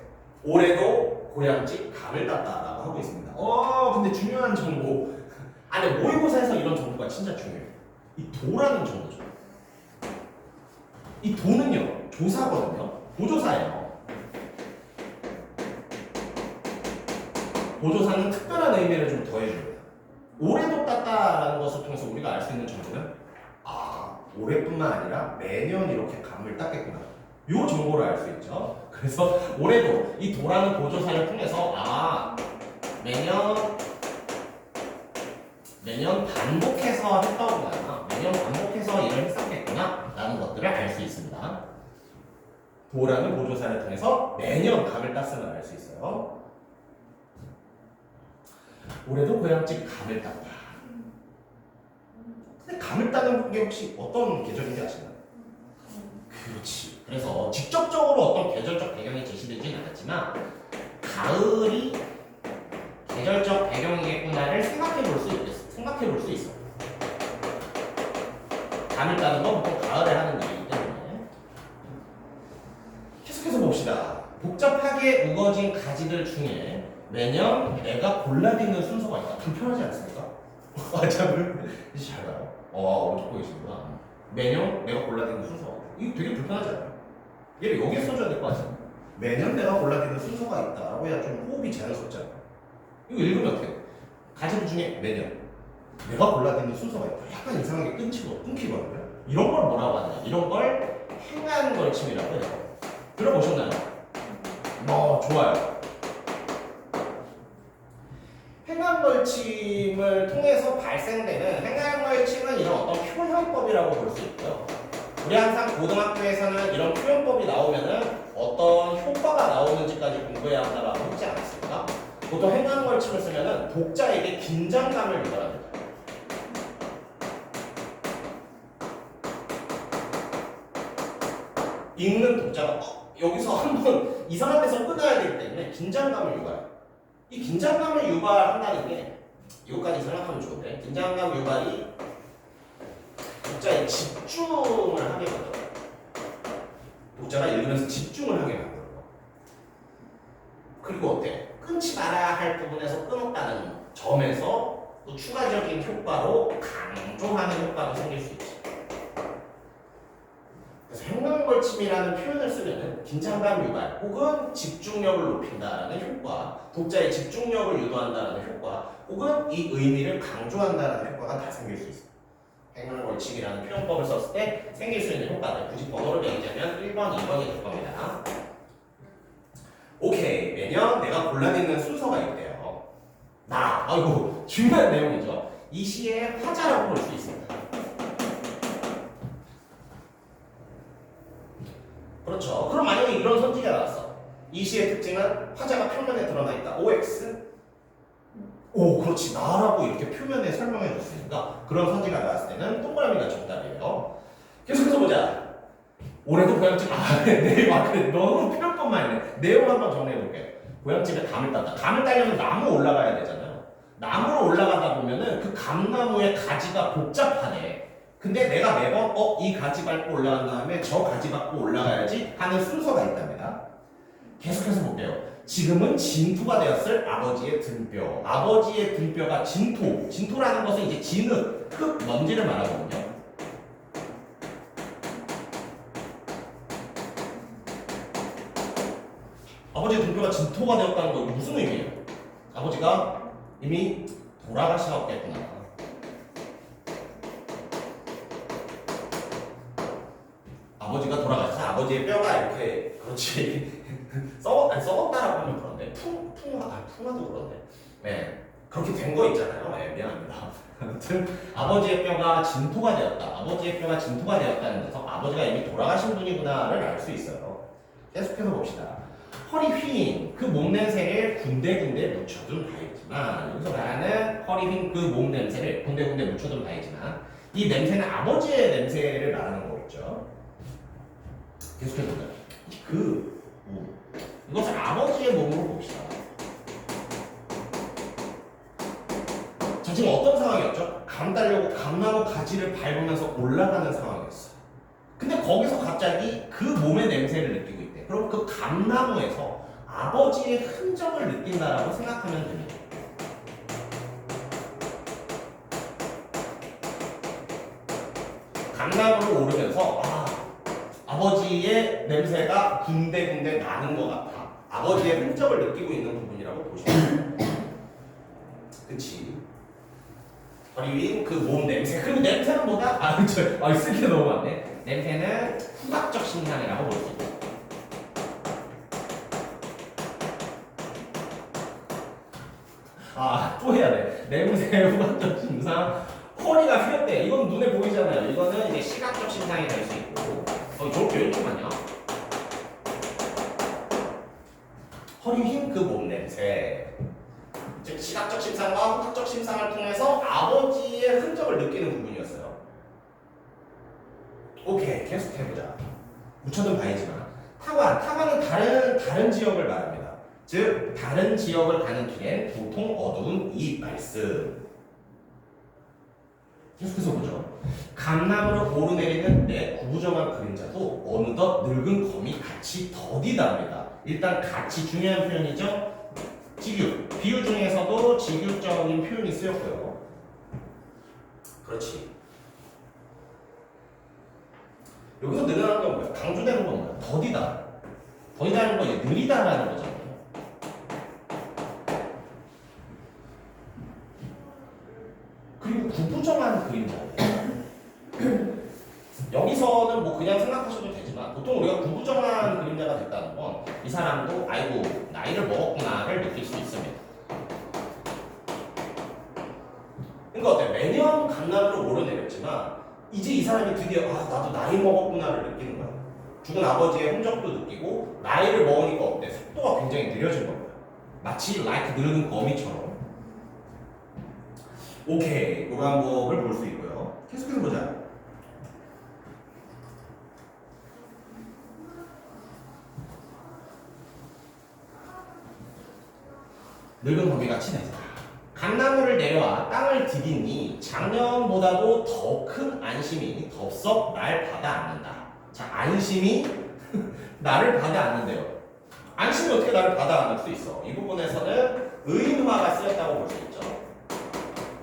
올해도 고향집 감을 땄다라고 하고 있습니다. 근데 중요한 정보. 근데 모의고사에서 이런 정보가 진짜 중요해요. 이 도라는 정보죠. 이 도는요, 조사거든요. 보조사예요. 보조사는 특별한 의미를 좀 더해줍니다. 올해도 땄다라는 것을 통해서 우리가 알 수 있는 정보는 올해뿐만 아니라 매년 이렇게 감을 땄겠구나. 이 정보를 알 수 있죠. 그래서 올해도 이 도라는 보조사를 통해서 매년 반복해서 했더구나. 매년 반복해서 일을 했었겠구나. 라는 것들을 알 수 있습니다. 도라는 보조사를 통해서 매년 감을 땄음을 알 수 있어요. 올해도 고향집 감을 땄다. 근데 감을 따는 게 혹시 어떤 계절인지 아시나요? 그렇지. 그래서 직접적으로 어떤 계절적 배경이 제시되진 않았지만 가을이 계절적 배경이겠구나를 생각해 볼 수 있어. 감을 따는 건 보통 가을에 하는 일이기 때문에. 계속해서 봅시다. 복잡하게 우거진 가지들 중에 매년 내가 골라듣는 순서가 있다. 불편하지 않습니까? 참, 이제 잘 가요. 어떻게 계시구나. 매년 내가 골라듣는 순서가 있다. 이거 되게 불편하지 않아요? 얘를 여기에 써줘야 될 것 같아요. 매년 내가 골라듣는 순서가 있다라고 해야 좀 호흡이 자연스럽잖아요. 이거 읽으면 어떻게 돼? 가지들 중에 매년 내가 골라듣는 순서가 있다. 약간 이상하게 끊기거든요. 이런 걸 뭐라고 하냐? 이런 걸 행한 걸침이라고 해요. 들어보셨나요? 좋아요. 행간걸침을 통해서 발생되는 행간걸침은 이런 어떤 표현법이라고 볼 수 있고요. 우리 항상 고등학교에서는 이런 표현법이 나오면은 어떤 효과가 나오는지까지 공부해야 한다라고 했지 않았습니까? 보통 행간걸침을 쓰면은 독자에게 긴장감을 유발합니다. 읽는 독자가 여기서 한번 이상한 데서 끊어야 되기 때문에 긴장감을 유발해요. 이 긴장감을 유발한다는 게 이거까지 생각하면 좋은데 긴장감 유발이 독자의 집중을 하게 만들어요. 독자가 읽으면서 집중을 하게 만들어요. 그리고 어때? 끊지 말아야 할 부분에서 끊었다는 점에서 또 추가적인 효과로 강조하는 효과가 생길 수 있지. 그래서 행간걸침이라는 표현을 쓰면은 긴장감 유발 혹은 집중력을 높인다라는 효과, 독자의 집중력을 유도한다라는 효과, 혹은 이 의미를 강조한다라는 효과가 다 생길 수 있어요. 행간걸침이라는 표현법을 썼을 때 생길 수 있는 효과들 굳이 번호를 매기자면 1번, 2번이 될 겁니다. 오케이, 매년 내가 골라내는 순서가 있대요. 아이고 중요한 내용이죠. 이 시의 화자라고 볼 수 있습니다. 그렇죠. 그럼 만약에 이런 선지가 나왔어. 이 시의 특징은 화자가 표면에 드러나 있다. OX. 오, 그렇지. 나라고 이렇게 표면에 설명해 줬으니까 그런 선지가 나왔을 때는 동그라미가 정답이에요. 계속해서 보자. 올해도 고향집 그래 너무 표현법만 있네. 내용 한번 정리해볼게. 고향집에 감을 땄다. 감을 따려면 나무 올라가야 되잖아요. 나무로 올라가다 보면은 그 감나무의 가지가 복잡하네. 근데 내가 매번 이 가지 밟고 올라간 다음에 저 가지 밟고 올라가야지 하는 순서가 있답니다. 계속해서 볼게요. 지금은 진토가 되었을 아버지의 등뼈. 아버지의 등뼈가 진토. 진토라는 것은 이제 진흙, 흙, 먼지를 말하거든요. 아버지의 등뼈가 진토가 되었다는 건 무슨 의미예요? 아버지가 이미 돌아가셨겠구나. 아버지가 돌아가셔서 아버지의 뼈가 이렇게 그렇지 썩었다라고 하면 그런데 풍화도 그런데 네 그렇게 된 거 있잖아요. 네, 미안합니다. 아무튼 아버지의 뼈가 진토가 되었다. 아버지의 뼈가 진토가 되었다는 데서 아버지가 이미 돌아가신 분이구나를 알 수 있어요. 계속해서 봅시다. 허리 휜 그 몸 냄새를 군데군데 묻혀둔 바이지만 여기서 말하는 허리 휜 그 몸 냄새를 군데군데 묻혀둔 바이지만 이 냄새는 아버지의 냄새를 말하는 거겠죠. 계속해보자. 이것을 아버지의 몸으로 봅시다. 자, 지금 어떤 상황이었죠? 감 따려고 감나무 가지를 밟으면서 올라가는 상황이었어요. 근데 거기서 갑자기 그 몸의 냄새를 느끼고 있대. 그럼 그 감나무에서 아버지의 흔적을 느낀다라고 생각하면 됩니다. 감나무를 오르면서 아버지의 냄새가 군데군데 나는 것 같아. 아버지의 흔적을 느끼고 있는 부분이라고 보시면 돼요. 그치? 허리 위인 그 몸 냄새. 그리고 냄새는 뭐다? 쓸 게 너무 많네. 냄새는 후각적 신상이라고 볼 수 있다. 또 해야 돼. 냄새, 후각적 신상. 허리가 휘었대. 이건 눈에 보이잖아요. 이거는 이제 시각적 신상이 될 수 있고. 저렇게 이렇게만요. 허리 휜 그 몸 냄새. 즉 시각적 심상과 후각적 심상을 통해서 아버지의 흔적을 느끼는 부분이었어요. 오케이, 계속해보자. 묻혀둔 바이지만 타관은 다른 지역을 말합니다. 즉 다른 지역을 가는 길엔 보통 어두운 이 말씀. 계속해서 보죠. 감나무를 오르내리는 내 구부정한 그림자도 어느덧 늙은 검이 같이 더디답니다. 일단 같이 중요한 표현이죠. 직유. 비유 중에서도 직유적인 표현이 쓰였고요. 그렇지. 여기서 늘어나는 건 뭐야? 강조되는 건 뭐야? 더디다. 더디다는 건 이제 느리다라는 거잖아요. 그리고 구부정한 그림자예요. 여기서는 뭐 그냥 생각하셔도 되지만 보통 우리가 구부정한 그림자가 됐다는 건 이 사람도 아이고 나이를 먹었구나를 느낄 수 있습니다. 그러니까 어때? 매년 감나무를 오르내렸지만 이제 이 사람이 드디어 아 나도 나이 먹었구나를 느끼는 거야. 죽은 아버지의 흔적도 느끼고 나이를 먹으니까 어때? 속도가 굉장히 느려진 거야. 마치 like 늙은 거미처럼. 오케이, 요 방법을 볼 수 있고요. 계속해서 보자. 늙은 거미가 친해져. 감나무를 내려와 땅을 디디니 작년보다도 더 큰 안심이 덥석 날 받아 안는다. 자, 안심이 나를 받아 안는데요. 안심이 어떻게 나를 받아 안을 수 있어? 이 부분에서는 의인화가 쓰였다고 볼 수 있죠.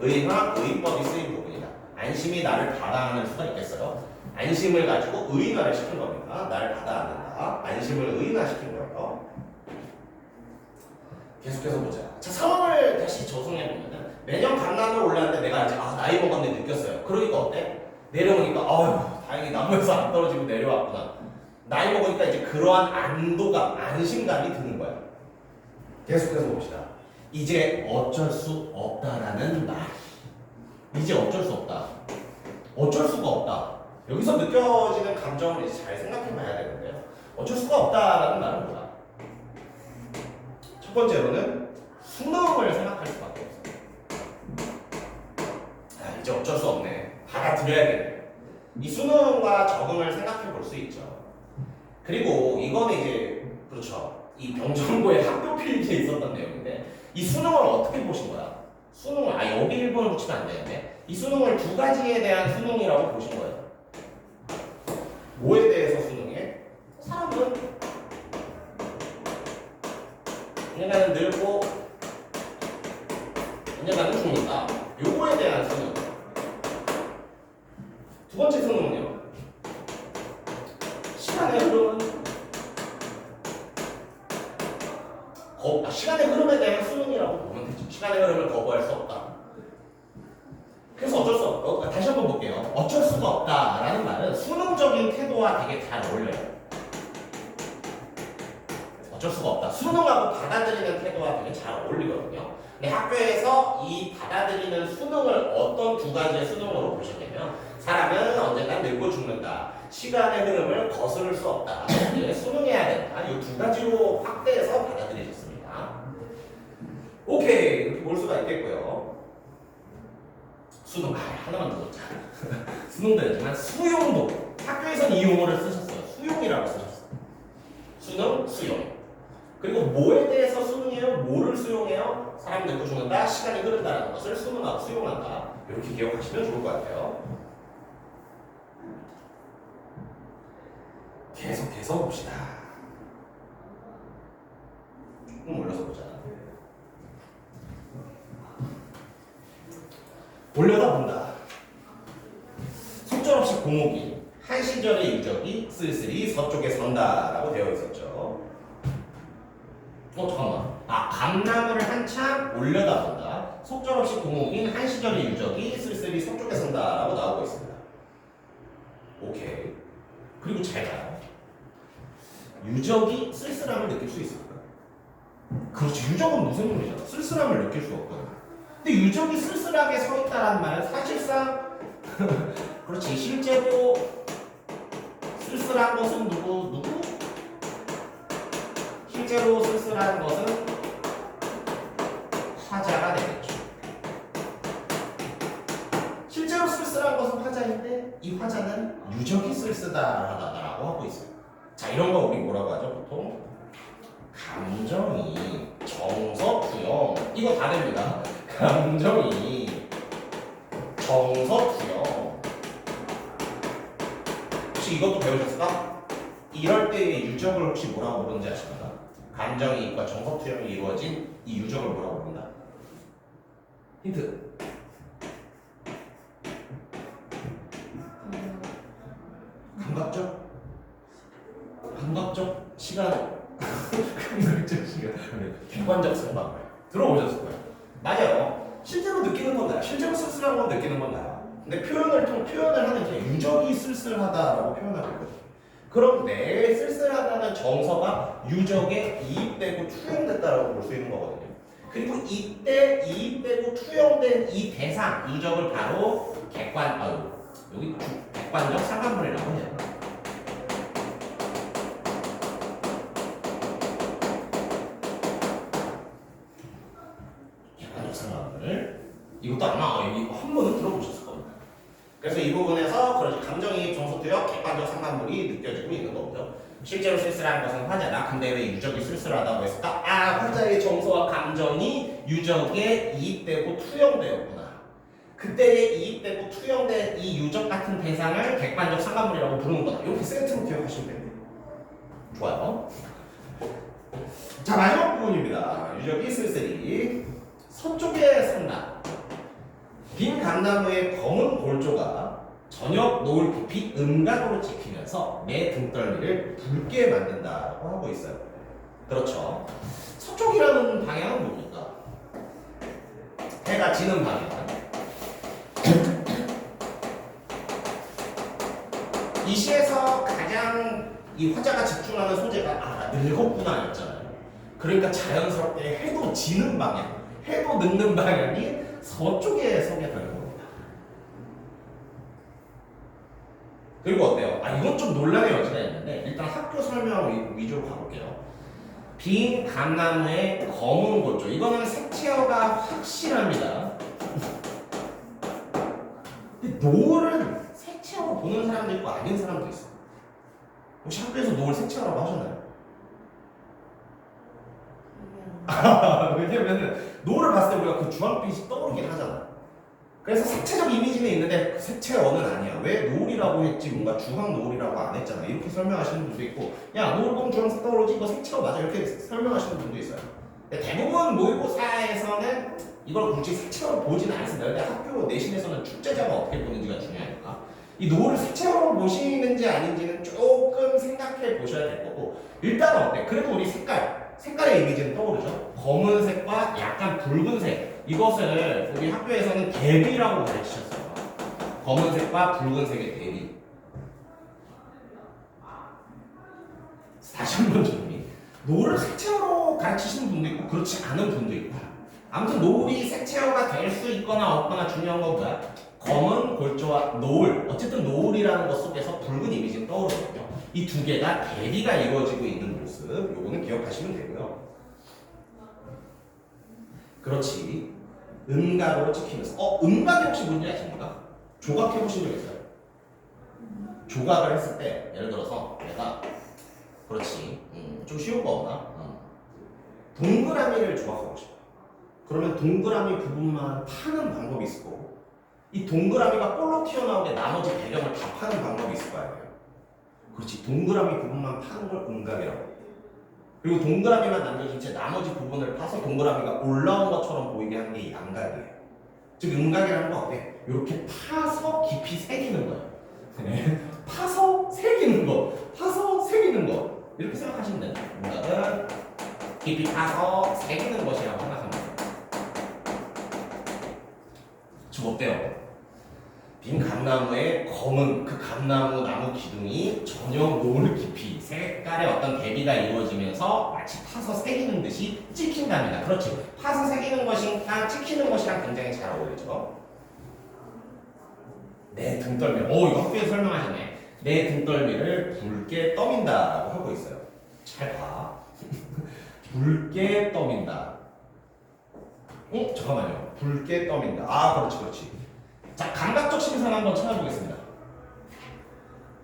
의인화, 의인법이 쓰인 부분이다. 안심이 나를 받아 안을 수가 있겠어요? 안심을 가지고 의인화를 시킨 겁니다. 나를 받아 안는다. 안심을 의인화시킨 거예요. 계속해서 보자. 자, 상황을 다시 조성해보면은 매년 감나무를 올랐는데 내가 이제 나이 먹었는데 느꼈어요. 그러니까 어때? 내려오니까 아유 다행히 나무에서 안 떨어지고 내려왔구나. 나이 먹으니까 이제 그러한 안도감, 안심감이 드는 거야. 계속해서 봅시다. 이제 어쩔 수 없다라는 말. 이제 어쩔 수 없다. 어쩔 수가 없다. 여기서 느껴지는 감정을 이제 잘 생각해봐야 되는데요. 어쩔 수가 없다라는 말은 뭐야? 첫 번째로는 수능을 생각할 수밖에 없어요. 아, 이제 어쩔 수 없네. 받아들여야겠네. 이 수능과 적응을 생각해 볼 수 있죠. 그리고 이거는 이제 그렇죠. 이 병정고의 학교 필기에 있었던 내용인데 이 수능을 어떻게 보신 거야? 수능을 여기 1번을 붙이면 안 되는데 이 수능을 두 가지에 대한 수능이라고 보신 거예요. 뭐에 대해서 수능해? 사람은 언젠가는 늙고 언젠가는 죽는다. 요거에 대한 수능. 두 번째 수능은요. 시간의 흐름은 시간의 흐름에 대한 수능이라고 보면 되죠. 시간의 흐름을 거부할 수 없다. 그래서 어쩔 수 없다. 다시 한번 볼게요. 어쩔 수가 없다라는 말은 수능적인 태도와 되게 잘 어울려요. 어쩔 수가 없다. 수능하고 받아들이는 태도와 되게 잘 어울리거든요. 근데 학교에서 이 받아들이는 수능을 어떤 두 가지의 수능으로 보셨냐면 사람은 언젠가 늙고 죽는다. 시간의 흐름을 거스를 수 없다. 수능해야 된다. 이 두 가지로 확대해서 받아들이셨습니다. 오케이. 이렇게 볼 수가 있겠고요. 수능. 하나만 더 넣자. 수능도 되지만 수용도. 학교에서는 이 용어를 쓰셨어요. 수용이라고 쓰셨어요. 수능, 수용. 그리고 뭐에 대해서 수능해요? 뭐를 수용해요? 사람 늙고 죽는다, 시간이 흐른다는 것을 수능하고 수용한다. 이렇게 기억하시면 좋을 것 같아요. 계속해서 봅시다. 조금 올려서 보자. 올려다 본다. 속절없이 공옥이 한 시절의 유적이 쓸쓸히 서쪽에 선다라고 되어 있었죠. 잠깐만. 감나무를 한참 올려다본다. 속절없이 공옥인 한 시절의 유적이 쓸쓸히 서쪽에 선다라고 나오고 있습니다. 오케이. 그리고 잘 봐요. 유적이 쓸쓸함을 느낄 수 있을까? 그렇지. 유적은 무슨 의미잖아. 쓸쓸함을 느낄 수 없거든. 근데 유적이 쓸쓸하게 서 있다는 말은 사실상 그렇지. 실제로 쓸쓸한 것은 누구? 실제로 쓸쓸한 것은 화자가 되겠죠. 실제로 쓸쓸한 것은 화자인데 이 화자는 유적이 쓸쓸하다라고 하고 있어요. 자, 이런 거 우리 뭐라고 하죠? 보통 감정이 정서투영. 이거 다 됩니다. 감정이 정서투영. 혹시 이것도 배우셨을까? 이럴 때의 유적을 혹시 뭐라고 부르는지 아십니까? 감정이입과 정서투영이 이루어진 이 유적을 뭐라고 부른다? 힌트. 감각적 시간. 감각적 시간. 객관적 생각. 들어보셨을 거예요. 맞아요. 실제로 느끼는 건 나요. 실제로 쓸쓸한 건 느끼는 건 나요. 근데 표현을 하는 게 유적이 쓸쓸하다라고 표현하고 있거든요. 그럼 내 쓸쓸하다는 정서가 유적에 이입되고 투영됐다라고 볼 수 있는 거거든요. 그리고 이때 이입 빼고 투영된 이 대상 유적을 바로 여기 객관적 상관문이라고 해요. 객관적 상관문을 이것도 아마 여기 한 번은 들어보셨을 겁니다. 그래서 이 부분에서 그렇지 감정이입 정서투역 객관적 상관문이 느껴지고 있는 거고요. 실제로 쓸쓸한 것은 화자다. 근데 왜 유적이 쓸쓸하다고 했을까? 아, 화자의 정서와 감정이 유적에 이입되고 투영되었구나. 그때에 이입되고 투영된 이 유적 같은 대상을 객관적 상관문이라고 부르는 거다. 이렇게 세트로 기억하시면 됩니다. 좋아요. 자, 마지막 부분입니다. 유적이 쓸쓸히 서쪽에 산다. 빈 감나무의 검은 골조가 저녁 노을 깊이 음각으로 찍히면서 내 등떨미를 붉게 만든다라고 하고 있어요. 그렇죠. 서쪽이라는 방향은 뭡니까? 해가 지는 방향. 이 시에서 가장 이 화자가 집중하는 소재가 늙었구나 였잖아요. 그러니까 자연스럽게 해도 지는 방향, 해도 늙는 방향이 서쪽에 서게 되는 겁니다. 그리고 어때요? 이건 좀 논란의 여지가 있는데 일단 학교 설명 위주로 가볼게요. 빈 감나무의 검은 골조, 이거는 색채어가 확실합니다. 근데 노을은 색채어로 보는 사람도 있고 아닌 사람도 있어요. 혹시 학교에서 노을 색채어라고 하셨나요? 왜냐면 노을을 봤을 때 우리가 그 주황빛이 떠오르긴 하잖아. 그래서 색채적 이미지는 있는데 색채어는 아니야. 왜 노을이라고 했지? 뭔가 주황 노을이라고 안 했잖아. 이렇게 설명하시는 분도 있고, 야 노을 보면 주황색 떠오르지? 이거 색채어 맞아. 이렇게 설명하시는 분도 있어요. 근데 대부분 모의고사에서는 이걸 굳이 색채어로 보지는 않습니다. 근데 학교 내신에서는 출제자가 어떻게 보는지가 중요하니까 이 노을을 색채어로 보시는지 아닌지는 조금 생각해 보셔야 될 거고, 일단은 어때? 그래도 우리 색깔의 이미지는 떠오르죠? 검은색과 약간 붉은색, 이것을 우리 학교에서는 대비라고 가르치셨어요. 검은색과 붉은색의 대비. 다시 한번 정리. 노을을 색채어로 가르치시는 분도 있고 그렇지 않은 분도 있고, 아무튼 노을이 색채어가 될 수 있거나 없거나 중요한 건 뭐야? 검은 골조와 노을, 어쨌든 노을이라는 것 속에서 붉은 이미지는 떠오르거든요. 이 두 개가 대비가 이루어지고 있는 모습, 요거는 기억하시면 되고요. 그렇지. 음각으로 찍히면서 음각이 혹시 뭔지 아십니까? 조각해 보신 적 있어요? 조각을 했을 때 예를 들어서 내가 그렇지 좀 쉬운 거 없나? 동그라미를 조각하고 싶어. 그러면 동그라미 부분만 파는 방법이 있을 거고, 이 동그라미가 볼록 튀어나오게 나머지 배경을 다 파는 방법이 있을 거 아니에요. 그렇지. 동그라미 부분만 파는 걸 음각이라고 해요. 그리고 동그라미만 남겨진 채 나머지 부분을 파서 동그라미가 올라온 것처럼 보이게 하는 게 양각이에요. 즉 음각이라는 건 어때? 이렇게 파서 깊이 새기는 거예요. 파서 새기는 거, 파서 새기는 거, 이렇게 생각하시면 돼요. 음각은 깊이 파서 새기는 것이라고 생각합니다. 좀 어때요? 빈 감나무의 검은 그 감나무 나무 기둥이 저녁 노을 깊이 색깔의 어떤 대비가 이루어지면서 마치 파서 새기는 듯이 찍힌답니다. 그렇지. 파서 새기는 것이랑 찍히는 것이랑 굉장히 잘 어울리죠. 내 등떨미. 이거 학교에서 설명하셨네. 내 등떨미를 붉게 떠민다라고 하고 있어요. 잘 봐. 붉게 떠민다. 잠깐만요. 붉게 떠민다. 그렇지. 자, 감각적 심상 한번 찾아보겠습니다.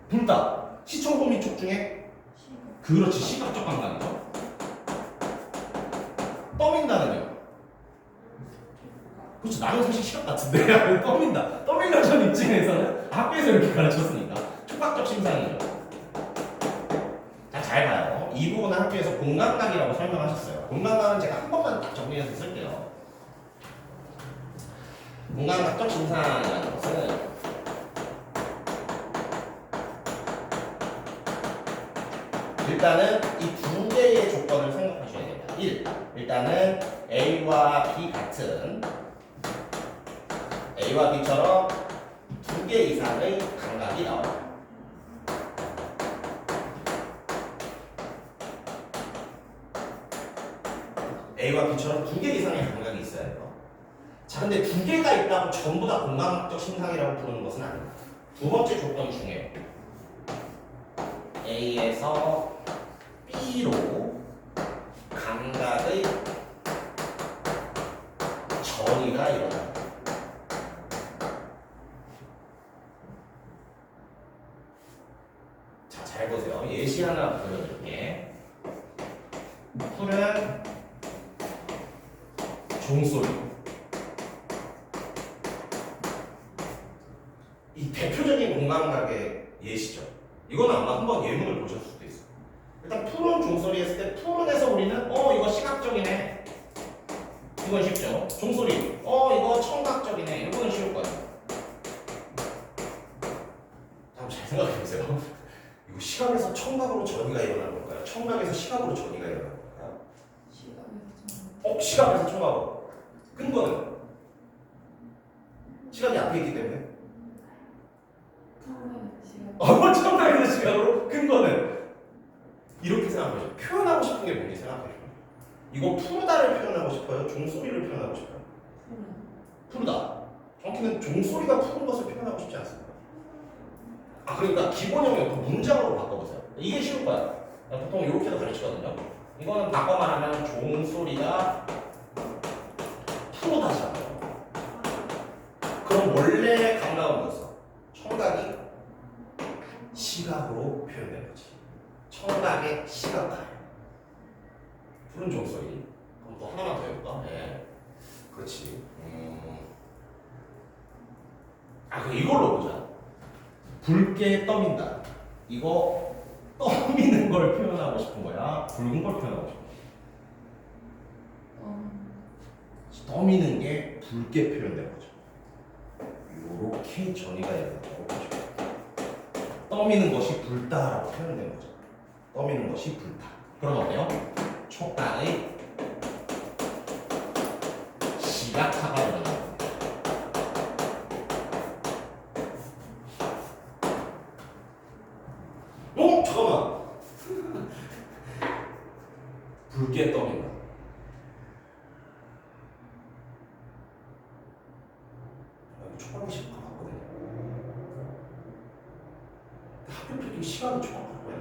불다. 시청 범위 쪽 중에 그렇지, 시각적 감각이죠. 떠민다는요. 그렇죠. 나는 사실 시각 같은데 떠민다는 입장에서는 학교에서 이렇게 가르쳤으니까 촉각적 심상이죠. 자, 잘 봐요. 이 부분은 학교에서 공감각이라고 설명하셨어요. 공감각은 제가 한 번만 딱 정리해서 쓸게요. 공간각적 심상이라는 것은 일단은 이 두 개의 조건을 생각하셔야 됩니다. 1. 일단은 A와 B 같은 A와 B처럼 두 개 이상의 감각이 나와요. A와 B처럼 두 개 이상의 감각이 있어야 돼요. 자, 근데 두 개가 있다고 전부 다 공감학적 신상이라고 부르는 것은 아닙니다. 두 번째 조건 중에 A에서 B로 감각의 전이가 일어납니다. 자, 잘 보세요. 예시 하나 보여드릴게. 풀은 종소리. 이 대표적인 공감각의 예시죠. 이거는 아마 한번 예문을 보셨을 수도 있어요. 일단 풀은 종소리 했을 때 풀은에서 우리는 이거 시각적이네. 이건 쉽죠. 종소리. 이거 청각적이네. 이건 쉬울 거예요. 한번 잘 생각해 보세요. 이거 시각에서 청각으로 전이가 일어나는 걸까요? 청각에서 시각으로 전이가 일어나는 걸까요? 시각에서 청각으로. 근거는 시각이 앞에 있기 때문에. 청각에서 시각으로. 근거는 이렇게 생각하죠. 표현하고 싶은 게 뭔지 생각해요. 이거 푸르다를 표현하고 싶어요? 종소리를 표현하고 싶어요? 푸르다. 정확히는 종소리가 푸른 것을 표현하고 싶지 않습니다. 그러니까 기본형이 어떤 문장으로 바꿔보세요. 이게 쉬울 거야. 보통 이렇게도 가르치거든요. 이거는 바꿔 말하면 종소리가 푸르다잖아요. 그럼 원래 감각은 뭐였어? 청각이 시각으로 표현된 거지. 청각의 시각화. 푸른 종소리. 그럼 또 하나만 더 해볼까? 네. 그렇지. 그럼 이걸로 보자. 붉게 떠민다. 이거 떠미는 걸 표현하고 싶은 거야? 붉은 걸 표현하고 싶은 거야? 떠미는 게 붉게 표현된 거죠. 요렇게 전이가 일어난다고 보죠. 떠미는 것이 붉다라고 표현된 거죠. 떠미는 것이 붉다. 그럼 어때요? 촉각의 시각화가 일어납니다. 잠깐만. 붉게 떠민다. 촉각의 시각화 맞거든요. 학교 필기 시각이 촉각화 뭐야?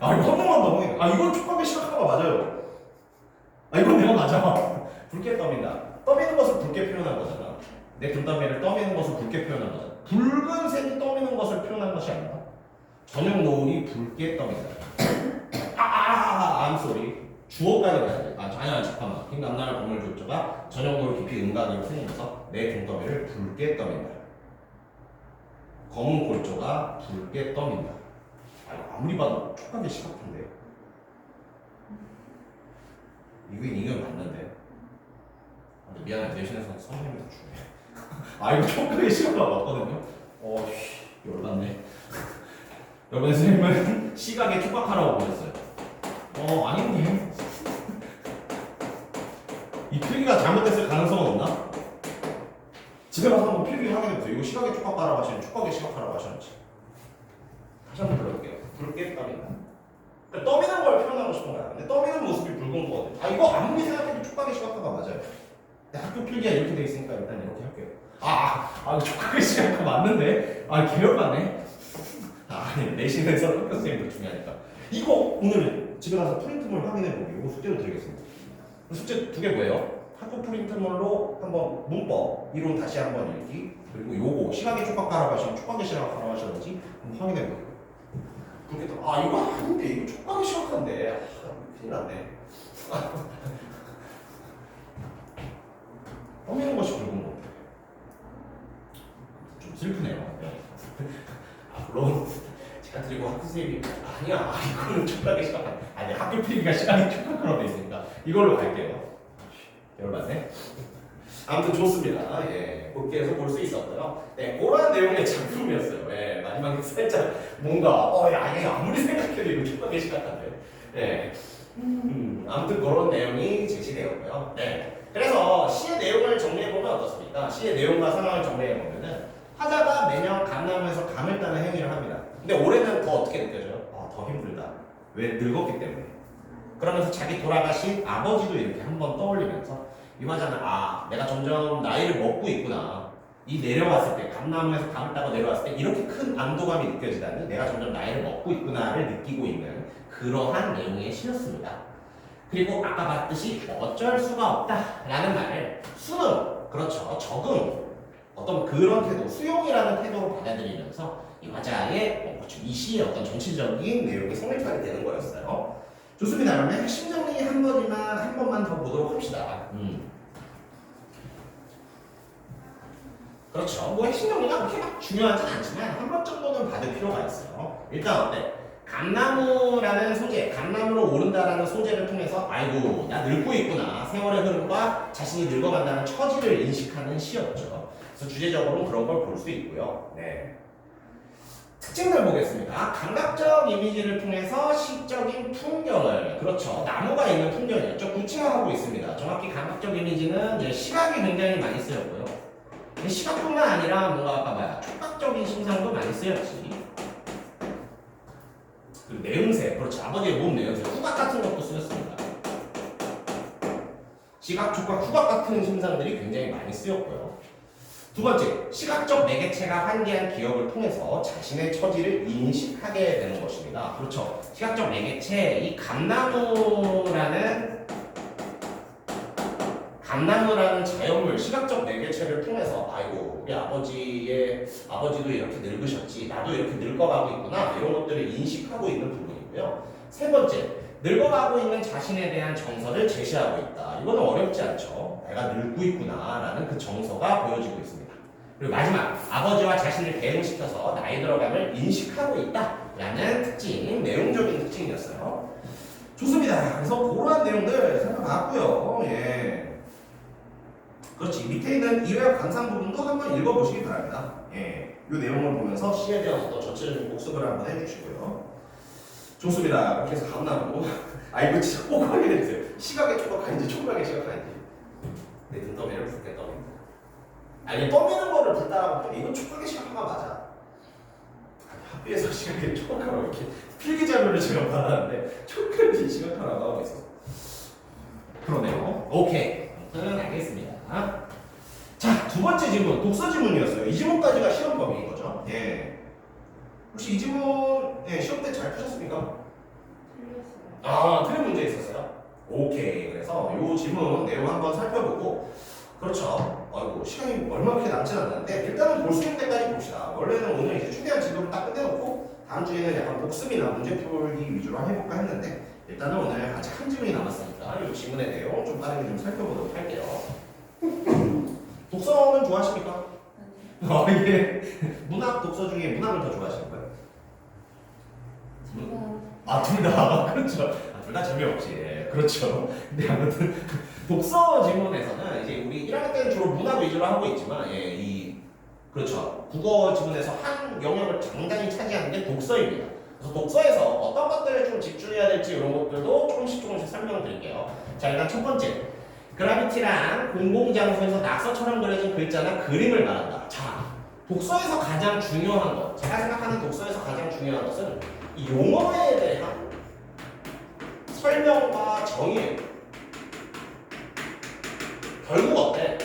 이거 한 번만 더 보니까. 이건 촉각의 시각화가 맞아요. 이건 내가 맞아. 붉게 떠민다. 떠미는 것을 붉게 표현한 거잖아. 내 등땀이를 떠미는 것을 붉게 표현한 거잖아. 붉은색이 떠미는 것을 표현한 것이 아니라 저녁 노을이 붉게 떠민다. 암소리. 주어까지 가야 돼. 잠깐만. 흰 감나를 건물 조조가 저녁 노을 깊이 은가를 스니면서 내 등더미를 붉게 떠민다. 검은 골조가 붉게 떠민다. 아무리 봐도 촉각의 시각화인데. 이건 맞는데. 미안해. 대신해서 선생님이 더 중요해. 이거 촉각의 시각화 맞거든요. 열받네. 여러분 선생님은 시각의 촉각화라고 보셨어요. 아닌데. 이 필기가 잘못됐을 가능성은 없나? 집에 가서 한번 필기 확인해보세요. 이거 시각의 촉각화라고 하시는 촉각의 시각화라고 하셨는지. 다시 한번 들어볼게요. 붉게 떠민다. 그러니까 떠미는 걸 표현하고 싶은 거야. 근데 떠미는 모습이 붉은 거거든. 이거 아무리 생각해도 촉각의 시각화가 맞아요. 근데 학교 필기가 이렇게 돼 있으니까 일단 이렇게 할게요. 촉각의 시각화 맞는데? 계열받네. 내신에서 학교 선생님도 중요하니까. 이거 오늘 집에 가서 프린트물 확인해보기. 이거 숙제로 드리겠습니다. 숙제 두 개 뭐예요? 학교 프린트물로 한번 문법, 이론 다시 한번 읽기, 그리고 요거 시각의 촉각화라고 하시면 촉각의 시각화라고 하시는지 한번 확인해보기. 이거 아닌데 이거 촉각의 시각화인데. 큰일 났네. 떠미는 것이 붉은 거. 좀 슬프네요. 물론 제가 드리고 학교 선생님이 아니야 이거는 촉각의 시각화. 학교 필기가 시각의 촉각화로 돼 있으니까 이걸로 갈게요. 열받네. 아무튼 좋습니다. 복귀해서 볼 수 있었고요. 그런 내용의 작품이었어요. 마지막에 살짝 뭔가 아무리 생각해도 이거 촉각의 시각화인데. 아무튼 그런 내용이 제시되었고요. 그래서 시의 내용을 정리해보면 어떻습니까? 시의 내용과 상황을 정리해보면은 화자가 매년 감나무에서 감을 따는 행위를 합니다. 근데 올해는 더 어떻게 느껴져요? 더 힘들다. 왜? 늙었기 때문에. 그러면서 자기 돌아가신 아버지도 이렇게 한번 떠올리면서 이화자는 아 내가 점점 나이를 먹고 있구나. 이 내려왔을 때 감나무에서 감을 따고 내려왔을 때 이렇게 큰 안도감이 느껴지다니 내가 점점 나이를 먹고 있구나를 느끼고 있는 그러한 내용의 시였습니다. 그리고 아까 봤듯이 어쩔 수가 없다라는 말을 수능 그렇죠 적응 어떤 그런 태도 수용이라는 태도로 받아들이면서 이 화자의 이 시의 어떤 전체적인 내용이 성립하게 되는 거였어요. 좋습니다. 그러면 핵심 정리 한 번만 더 보도록 합시다. 그렇죠. 뭐 핵심 정리가 그렇게 막 중요하진 않지만 한 번 정도는 받을 필요가 있어요. 일단 어때? 감나무라는 소재, 감나무로 오른다라는 소재를 통해서 아이고 나 늙고 있구나 세월의 흐름과 자신이 늙어간다는 처지를 인식하는 시였죠. 그래서 주제적으로는 그런 걸 볼 수 있고요. 네. 특징들 보겠습니다. 감각적 이미지를 통해서 시적인 풍경을 그렇죠. 나무가 있는 풍경이었죠. 구체화하고 있습니다. 정확히 감각적 이미지는 이제 시각이 굉장히 많이 쓰였고요. 시각뿐만 아니라 뭔가 아까 뭐야 촉각적인 신상도 많이 쓰였지. 그리고 내음새 그렇죠. 아버지의 몸 내음새 후각 같은 것도 쓰였습니다. 시각, 촉각, 후각 같은 신상들이 굉장히 많이 쓰였고요. 두 번째, 시각적 매개체가 환기한 기억을 통해서 자신의 처지를 인식하게 되는 것입니다. 그렇죠. 시각적 매개체, 이 감나무라는 자연물, 시각적 매개체를 통해서 아이고 우리 아버지도 이렇게 늙으셨지 나도 이렇게 늙어가고 있구나 이런 것들을 인식하고 있는 부분이고요. 세 번째, 늙어가고 있는 자신에 대한 정서를 제시하고 있다. 이거는 어렵지 않죠. 내가 늙고 있구나 라는 그 정서가 보여지고 있습니다. 그리고 마지막, 아버지와 자신을 대응시켜서 나이 들어감을 인식하고 있다 라는 특징, 내용적인 특징이었어요. 좋습니다. 그래서 그러한 내용들 살펴봤고요. 예. 그렇지. 밑에 있는 이외 관상 부분도 한번 읽어보시기 바랍니다. 예. 이 내용을 보면서 시에 대한 어떤 전체적인 복습을 한번 해주시고요. 좋습니다. 이렇게 해서 감나무. 아, 이거 진짜 꼭 확인해주세요. 시각의 촉각인지 촉각의 시각인지. 내 등떠미를 붉게 떠민다. 아, 이게 떠미는 거를 불따라고 하면 이건 촉각의 시각화가 맞아. 아니, 학교에서 시각의 촉각화로 이렇게 필기자료를 제가 받았는데 촉각의 시각화라고 하고 있어서. 그러네요. 오케이. 알겠습니다. 자, 두 번째 질문, 독서 지문이었어요. 이 지문까지가 시험 범위인 거죠. 예. 혹시 이 지문 시험 때 잘 푸셨습니까? 틀렸어요. 아, 틀린 문제 있었어요? 오케이. 그래서 이 지문 내용 한번 살펴보고, 그렇죠. 아이고, 시간이 얼마 그렇게 남진 않았는데, 일단은 볼 수 있는 데까지 봅시다. 원래는 오늘 이제 최대한 지도를 딱 끝내놓고, 다음 주에는 약간 복습이나 문제 풀기 위주로 해볼까 했는데, 일단은 오늘 아직 한 지문이 남았으니까 이 지문의 내용 좀 빠르게 좀 살펴보도록 할게요. 독서는 좋아하십니까? 아니요. 예. 문학 독서 중에 문학을 더 좋아하시는 거예요? 아, 둘 다. 그렇죠. 아, 둘 다 재미없지. 예, 그렇죠. 근데 아무튼 독서 지문에서는 이제 우리 1학년 때는 주로 문학 위주로 하고 있지만 그렇죠. 국어 지문에서 한 영역을 상당히 차지하는 게 독서입니다. 그래서 독서에서 어떤 것들을 좀 집중해야 될지 이런 것들도 조금씩 설명을 드릴게요. 자, 일단 첫 번째. 그래비티란 공공장소에서 낙서처럼 그려진 글자나 그림을 말한다. 자, 독서에서 가장 중요한 것, 제가 생각하는 독서에서 가장 중요한 것은 이 용어에 대한 설명과 정의예요. 결국 어때?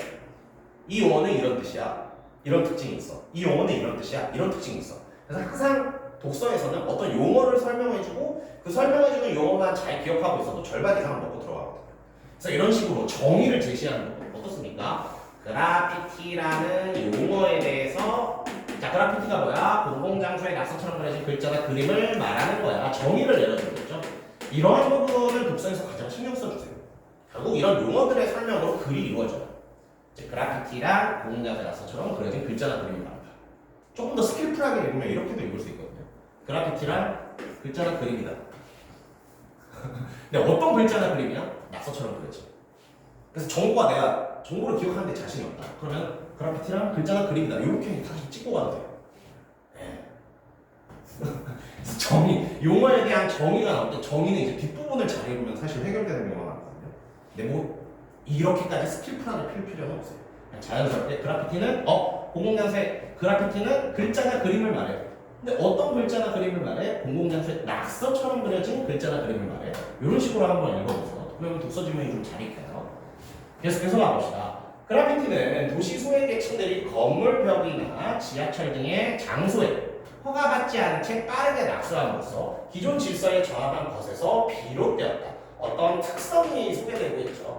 이 용어는 이런 뜻이야. 이런 특징이 있어. 이 용어는 이런 뜻이야. 이런 특징이 있어. 그래서 항상 독서에서는 어떤 용어를 설명해주고 그 설명해주는 용어만 잘 기억하고 있어도 절반 이상은 먹고 들어가거든요. 그래서 이런 식으로 정의를 제시하는 거 어떻습니까? 그래피티라는 용어에 대해서 자, 그래피티가 뭐야? 공공장소에 낙서처럼 그려진 글자나 그림을 말하는 거야. 정의를 내려주는 거죠. 이러한 부분을 독서에서 가장 신경 써주세요. 결국 이런 용어들의 설명으로 글이 이루어져요. 그래피티란 공공장소에 낙서처럼 그려진 글자나 그림을 말한다. 조금 더 스킬풀하게 읽으면 이렇게도 읽을 수 있거든요. 그래피티란 글자나 그림이다. 근데 어떤 글자나 그림이야? 낙서처럼 그려지. 그래서 내가 정보를 기억하는데 자신이 없다. 그러면 그래피티랑 글자나 그림이다. 이렇게 다시 찍고 가도 돼요. 네. 그래서 정의, 용어에 대한 정의가 나올 때 정의는 이제 뒷부분을 잘 읽으면 사실 해결되는 경우가 많거든요. 근데 뭐 이렇게까지 스킬풀하게 필 필요는 없어요. 그냥 자연스럽게 그래피티는 공공장소의 그래피티는 글자나 그림을 말해요. 근데 어떤 글자나 그림을 말해? 공공장소의 낙서처럼 그려진 글자나 그림을 말해. 이런 식으로 한번 읽어보세요. 그러면 독서 지문이 좀 잘 익혀요. 계속해서 가봅시다. 그래피티는 도시 소외 계층들이 건물 벽이나 지하철 등의 장소에 허가받지 않은 채 빠르게 낙서함으로써 기존 질서에 저항한 것에서 비롯되었다. 어떤 특성이 소개되고 있죠.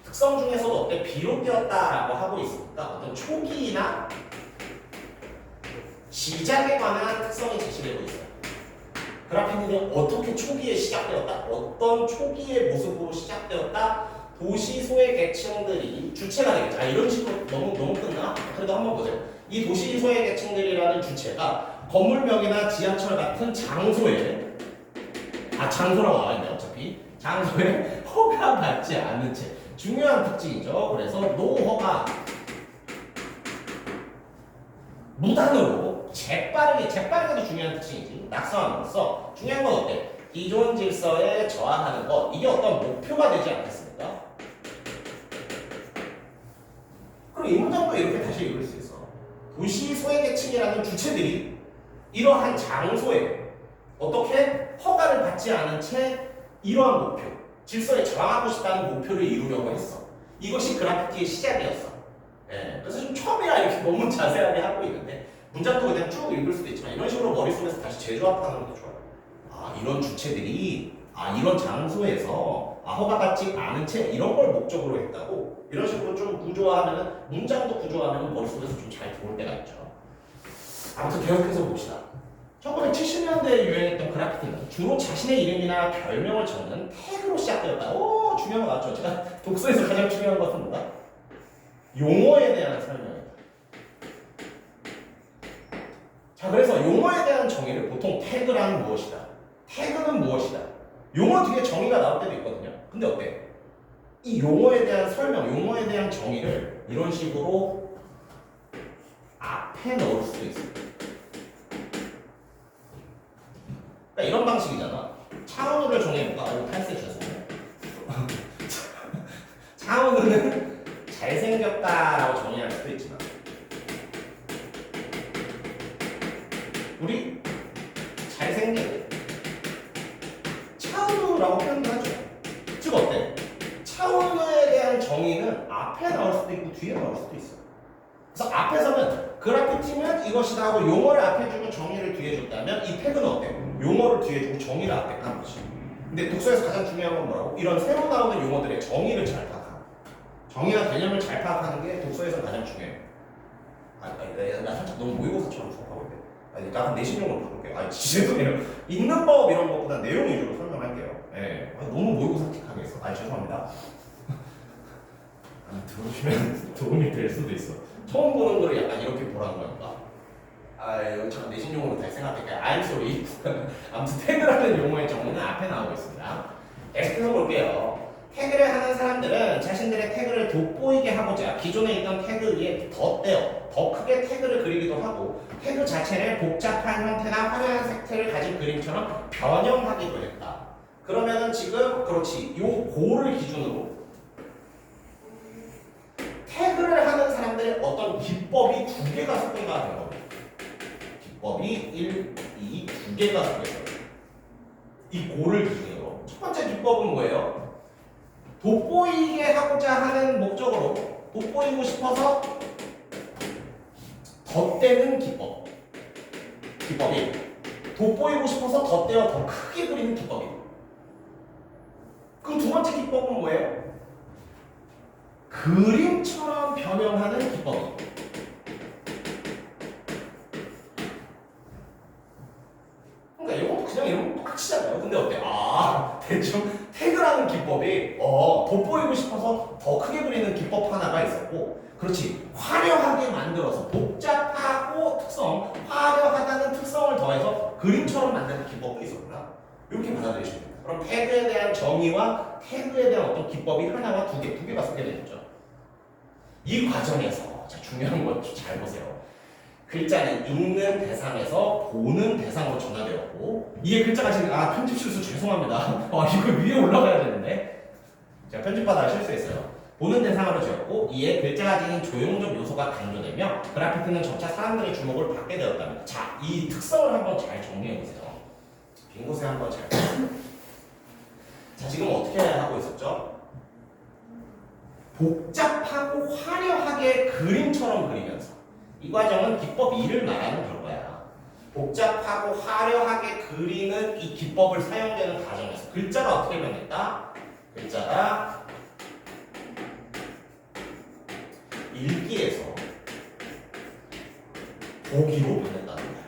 특성 중에서도 어때? 비롯되었다라고 하고 있으니까 어떤 초기나 시작에 관한 특성이 제시되고 있어요. 그래피티는 어떻게 초기에 시작되었다? 어떤 초기의 모습으로 시작되었다? 도시 소외 계층들이 주체가 되겠죠. 이런 식으로 너무 끝나? 그래도 한번 보세요. 이 도시 소외 계층들이라는 주체가 건물벽이나 지하철 같은 장소에 장소라고 나와있네 어차피 장소에 허가받지 않는 채 중요한 특징이죠. 그래서 노허가 무단으로 재빠르게도 중요한 특징이지. 낙서함으로써 중요한 건 어때? 기존 질서에 저항하는 것 이게 어떤 목표가 되지 않겠습니까? 그럼 이 문장도 이렇게 다시 읽을 수 있어. 도시 소외계층이라는 주체들이 이러한 장소에 어떻게 허가를 받지 않은 채 이러한 목표, 질서에 저항하고 싶다는 목표를 이루려고 했어. 이것이 그래피티의 시작이었어. 그래서 좀 처음이라 이렇게 너무 자세하게 하고 있는데 문장도 그냥 쭉 읽을 수도 있지만 이런 식으로 머릿속에서 다시 재조합하는 것도 좋아요. 이런 주체들이 이런 장소에서 허가받지 않은 채 이런 걸 목적으로 했다고 이런 식으로 좀 구조화하면은 문장도 구조화하면 머릿속에서 좀 잘 들어올 때가 있죠. 아무튼 계속해서 봅시다. 1970년대에 유행했던 그래피티는 주로 자신의 이름이나 별명을 적는 태그로 시작되었다. 중요한 거 맞죠? 제가 독서에서 가장 중요한 것은 뭐다? 용어에 대한 설명입니다. 자, 그래서 용어에 대한 정의를 보통 태그란 무엇이다? 태그는 무엇이다? 용어 뒤에 정의가 나올 때도 있거든요. 근데 어때? 이 용어에 대한 설명, 용어에 대한 정의를 이런 식으로 앞에 넣을 수도 있어요. 그러니까 이런 방식이잖아. 차은우를 정해볼까? 탈세 죄송해요. 차은우는 잘생겼다라고 정의할 수도 있지만 우리 잘생긴 차은우라고 표현도 하죠. 즉 어때? 차은우에 대한 정의는 앞에 나올 수도 있고 뒤에 나올 수도 있어. 그래서 앞에서는 그래피티는 이것이다 하고 용어를 앞에 주고 정의를 뒤에 줬다면 이 태그는 어때? 용어를 뒤에 주고 정의를 앞에 깐 거지. 근데 독서에서 가장 중요한 건 뭐라고? 이런 새로 나오는 용어들의 정의를 잘 파악하는 거. 정의나 개념을 잘 파악하는 게 독서에서 가장 중요해요. 나 살짝 너무 모의고사처럼 수업하고 있네. 약간 내신용으로 바꿀게요. 죄송해요. 읽는 법 이런 것보다 내용 위주로 설명할게요. 너무 모의고사 틱하게 했어. 죄송합니다. 들어주시면 도움이 될 수도 있어. 처음 보는 거를 약간 이렇게 보라는 거니까. 여기 잠깐 내신용어로 다시 생각할게요. I'm sorry. 아무튼 태그라는 용어의 정의는 앞에 나오고 있습니다. 계속해서 볼게요. 태그를 하는 사람들은 자신들의 태그를 돋보이게 하고자 기존에 있던 태그 위에 덧대어 더 크게 태그를 그리기도 하고 태그 자체를 복잡한 형태나 화려한 색채를 가진 그림처럼 변형하기도 했다. 그러면은 지금 그렇지. 요 고를 기준으로 태그를 하는 사람들의 어떤 기법이 두 개가 소개가 된 겁니다. 기법이 1, 2, 두 개가 소개가 돼요. 이 고를 기준으로. 첫 번째 기법은 뭐예요? 돋보이게 하고자 하는 목적으로 돋보이고 싶어서 덧대는 기법. 기법이 돋보이고 싶어서 덧대어 더 크게 그리는 기법이에요. 그럼 두 번째 기법은 뭐예요? 그림처럼 변형하는 기법이에요. 그러니까 이것도 그냥 이런 거 똑같이잖아요. 근데 어때? 대충 태그라는 기법이 돋보이고 싶어서 더 크게 그리는 기법 하나가 있었고 그렇지. 화려하게 만들어서 복잡하고 화려하다는 특성을 더해서 그림처럼 만드는 기법도 있었구나. 이렇게 받아들이시면 됩니다. 그럼 태그에 대한 정의와 태그에 대한 어떤 기법이 하나와 두 개가 소개되겠죠. 이 과정에서 중요한 것 잘 보세요. 글자는 읽는 대상에서 보는 대상으로 전환되었고 이게 글자가 지금 편집 실수 죄송합니다. 이거 위에 올라가야 되는데 제가 편집하다가 실수했어요. 보는 대상으로 지었고 이에 글자가 지닌 조형적 요소가 강조되며 그래피티는 점차 사람들의 주목을 받게 되었답니다. 자, 이 특성을 한번 잘 정리해 보세요. 빈 곳에 한번 잘. 자, 지금 어떻게 하고 있었죠? 복잡하고 화려하게 그림처럼 그리면서 이 과정은 기법 2를 말하는 결과야. 복잡하고 화려하게 그리는 이 기법을 사용되는 과정에서 글자가 어떻게 변했다? 글자가 읽기에서 보기로 변했다는 거야.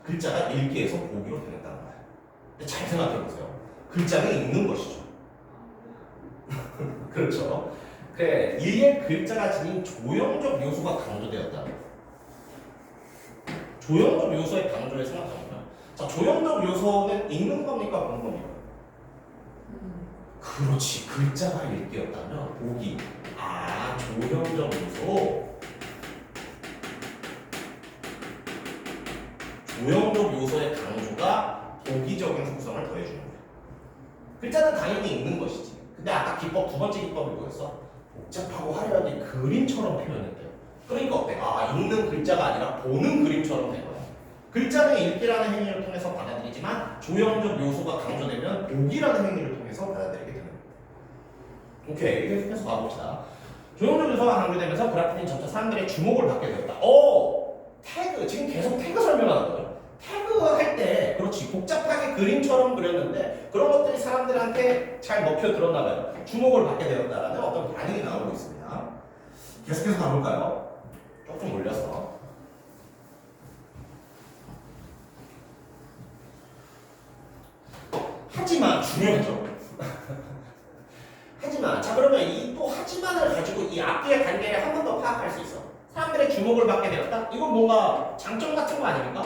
글자가 읽기에서 보기로 변했다는 거야. 근데 잘 생각해 보세요. 글자는 읽는 것이죠. 그렇죠. 그래, 이에 글자가 지닌 조형적 요소가 강조되었다. 조형적 요소의 강조를 생각하면, 자, 조형적 요소는 읽는 겁니까, 보는 겁니까? 그렇지, 글자가 읽기였다면 보기. 아, 조형적 요소. 조형적 요소의 강조가 보기적인 속성을 더해주는 거야. 글자는 당연히 읽는 것이지. 근데 아까 기법 두 번째 기법이 뭐였어? 복잡하고 화려하게 그림처럼 표현했대요. 그러니까 어때? 아, 읽는 글자가 아니라 보는 그림처럼 된 거야. 글자는 읽기라는 행위를 통해서 받아들이지만 조형적 요소가 강조되면 보기라는 행위를 통해서 받아들이게 되는 거야. 오케이, 계속해서 가봅시다. 조형적 요소가 강조되면서 그래피티는 점차 사람들의 주목을 받게 되었다. 태그, 지금 계속 태그 설명하는 거예요. 태그 할 때, 그렇지, 복잡하게 그림처럼 그렸는데 그런 것들이 사람들한테 잘 먹혀 들었나 봐요. 주목을 받게 되었다라는 어떤 반응이 나오고 있습니다. 계속해서 가볼까요? 조금 올려서. 하지만 중요하죠. 하지만, 자, 그러면 이 또 하지만을 가지고 이 앞뒤의 관계를 한 번 더 파악할 수 있어. 사람들의 주목을 받게 되었다? 이건 뭔가 장점 같은 거 아닙니까?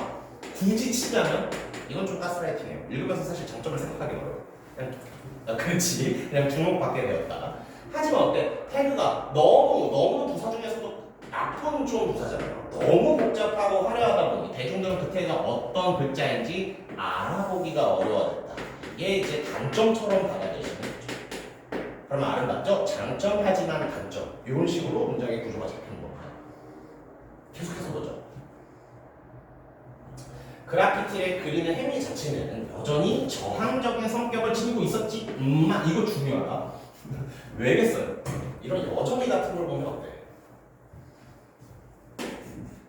굳이 치자면 이건 좀 가스라이팅이에요. 읽으면서 사실 장점을 생각하기 어려워요. 그냥, 그렇지, 그냥 주목받게 되었다. 하지만 어때? 태그가 너무 부사 중에서도 나쁜 좀 부사잖아요. 너무 복잡하고 화려하다 보니 대중들은 그 태그가 어떤 글자인지 알아보기가 어려워졌다. 이게 이제 단점처럼 받아들이시는 거죠. 그러면 아름답죠? 장점 하지만 단점. 이런 식으로 문장의 구조가 잡히는 겁니다. 계속해서 보죠. 그래피티를 그리는 행위 자체는 여전히 저항적인 성격을 지니고 있었지. 이거 중요하다. 왜겠어요? 이런 여전히 같은 걸 보면 어때?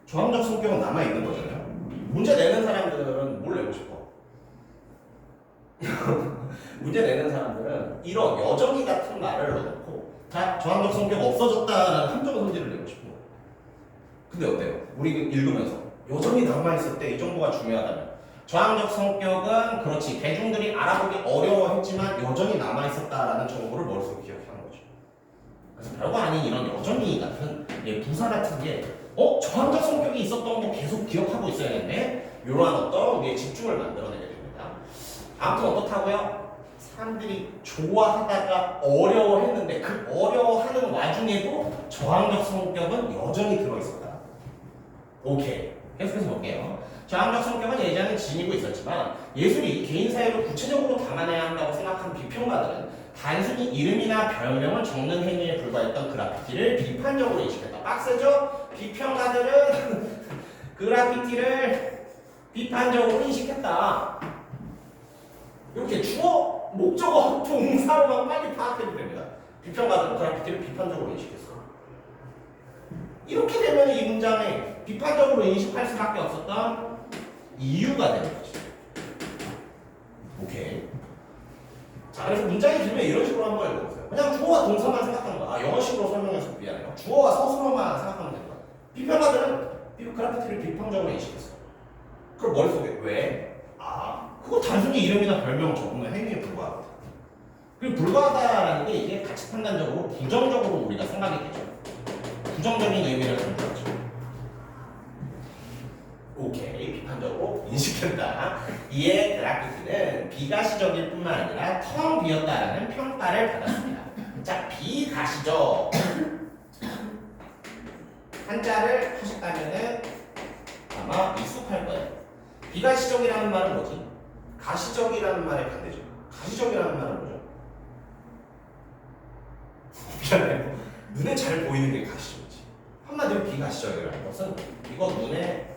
저항적 성격은 남아있는 거잖아요. 문제 내는 사람들은 뭘 내고 싶어? 문제 내는 사람들은 이런 여전히 같은 말을 넣어놓고 저항적 성격 없어졌다라는 함정 소지를 내고 싶어. 근데 어때요? 우리 읽으면서 여전히 남아있을 때 이 정도가 중요하다면 저항적 성격은 그렇지 대중들이 알아보기 어려워했지만 여전히 남아있었다라는 정보를 머릿속에 기억하는 거죠. 그래서 별거 아닌 이런 여전히 같은 부사 같은 게 저항적 성격이 있었던 거 계속 기억하고 있어야겠네. 이러한 어떤 우리의 집중을 만들어내게 됩니다. 아무튼 어떻다고요? 사람들이 좋아하다가 어려워했는데 그 어려워하는 와중에도 저항적 성격은 여전히 들어있었다. 오케이. 계속해서 볼게요. 저항적 성격은 예전에 지니고 있었지만 예술이 개인 사유를 구체적으로 담아내야 한다고 생각한 비평가들은 단순히 이름이나 별명을 적는 행위에 불과했던 그래피티를 비판적으로 인식했다. 빡세죠? 비평가들은 그래피티를 비판적으로 인식했다. 이렇게 주어, 목적어, 동사로만 빨리 파악해도 됩니다. 비평가들은 그래피티를 비판적으로 인식했어. 이렇게 되면 이 문장에 비판적으로 인식할 수밖에 없었던 이유가 되는 거죠. 오케이. 자, 그래서 문장이 들면 이런 식으로 한번 읽어보세요. 그냥 주어와 동사만 생각하는 거야. 영어식으로 설명해서 미안해요. 주어와 서술어만 생각하면 됩니다. 비평가들은 그래피티를 비판적으로 인식했어. 그럼 머릿속에 왜? 그거 단순히 이름이나 별명 적는 행위에 불과하다. 그리고 불과하다라는 게 이게 가치 판단적으로 부정적으로 우리가 생각이 되죠. 부정적인 의미를 강조하죠. 오케이, 비판적으로 인식한다. 이에 그래피티는 비가시적일 뿐만 아니라 텅 비었다라는 평가를 받았습니다. 자, 비가시적. 한자를 하셨다면은 아마 익숙할 거예요. 비가시적이라는 말은 뭐지? 가시적이라는 말의 반대죠. 가시적이라는 말은 뭐죠? 있잖아요. 눈에 잘 보이는 게 가시적이지. 한마디로 비가시적이라는 것은 이거 눈에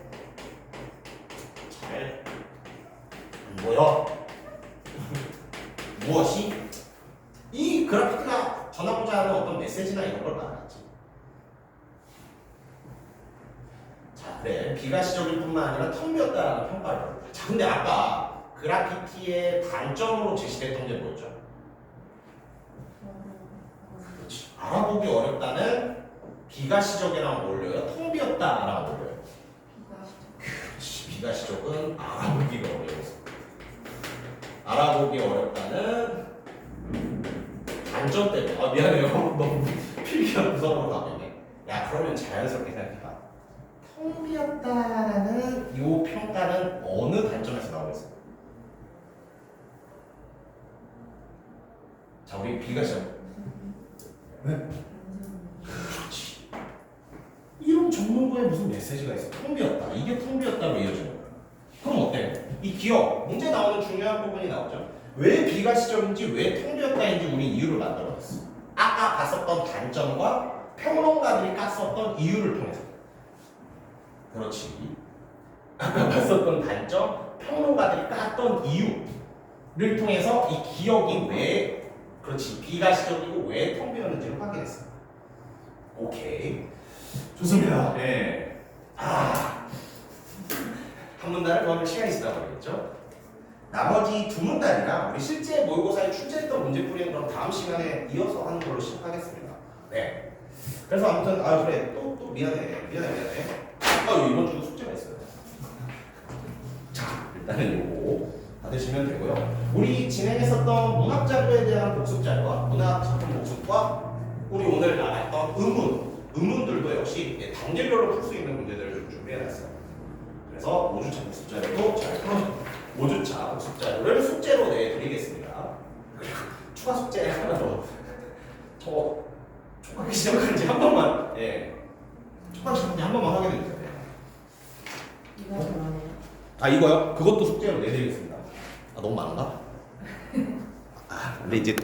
잘 안 보여. 무엇이? 이 그래프가 전하고자 하는 어떤 메시지나 이런 걸 말하지. 자, 그래. 비가시적일 뿐만 아니라 텅 비었다라는 평가를 받는다. 자, 근데 아까 그래피티의 단점으로 제시됐던 게 뭐였죠? 그렇지. 알아보기 어렵다는 비가시적이랑 어울려요? 텅 비었다랑 어울려요? 그렇지. 비가시적은 알아보기가 어려워서. 알아보기 어렵다는 단점 때문에. 아, 미안해요. 너무 필기가 구성으로 가면. 야, 그러면 자연스럽게 생각해봐. 텅 비었다라는 이 평가는 어느 단점에서 나오고 있어요? 자, 우리 비가시적. 네? 그렇지. 이런 전문가에 무슨 메시지가 있어? 텅 비었다. 이게 텅 비었다로 이어지는 거야. 그럼 어때? 이 기억, 문제 나오는 중요한 부분이 나오죠. 왜 비가시적인지, 왜 텅 비었다인지 우리 이유를 만들어냈어. 아까 봤었던 단점과 평론가들이 깠었던 이유를 통해서. 그렇지. 아까 봤었던 단점, 평론가들이 깠던 이유를 통해서 이 기억이 왜, 그렇지, 비가시적이고 왜 텅 비었는지를 확인했어. 오케이. 좋습니다. 네. 한 문단을 더 하면 시간이 지나버리겠죠? 나머지 두 문단이랑 우리 실제 모의고사에 출제했던 문제풀이는 그럼 다음 시간에 이어서 하는 걸로 시작하겠습니다. 네. 그래서 아무튼 그래 또 미안해. 이번 주도 숙제가 있어요. 자, 일단은 요거 받으시면 되고요. 우리 진행했었던 문학 자료에 대한 복습 자료와 문학 작품 복습과 우리 오늘 나갔던 의문들도 역시 단계별로 풀 수 있는 문제들을 좀 준비해놨어요. 그래서 5주차 복습 자료도 잘 풀어서 5주차 복습 자료를 숙제로 내드리겠습니다. 그리고 추가 숙제 하나 더. 저거 촉각이 시작하는지 한 번만, 촉각이 시작하는지 한 번만 확인해 주세요. 이거 뭐예요? 이거요? 그것도 숙제로 내드리겠습니다. 너무 많은가? 근데 이제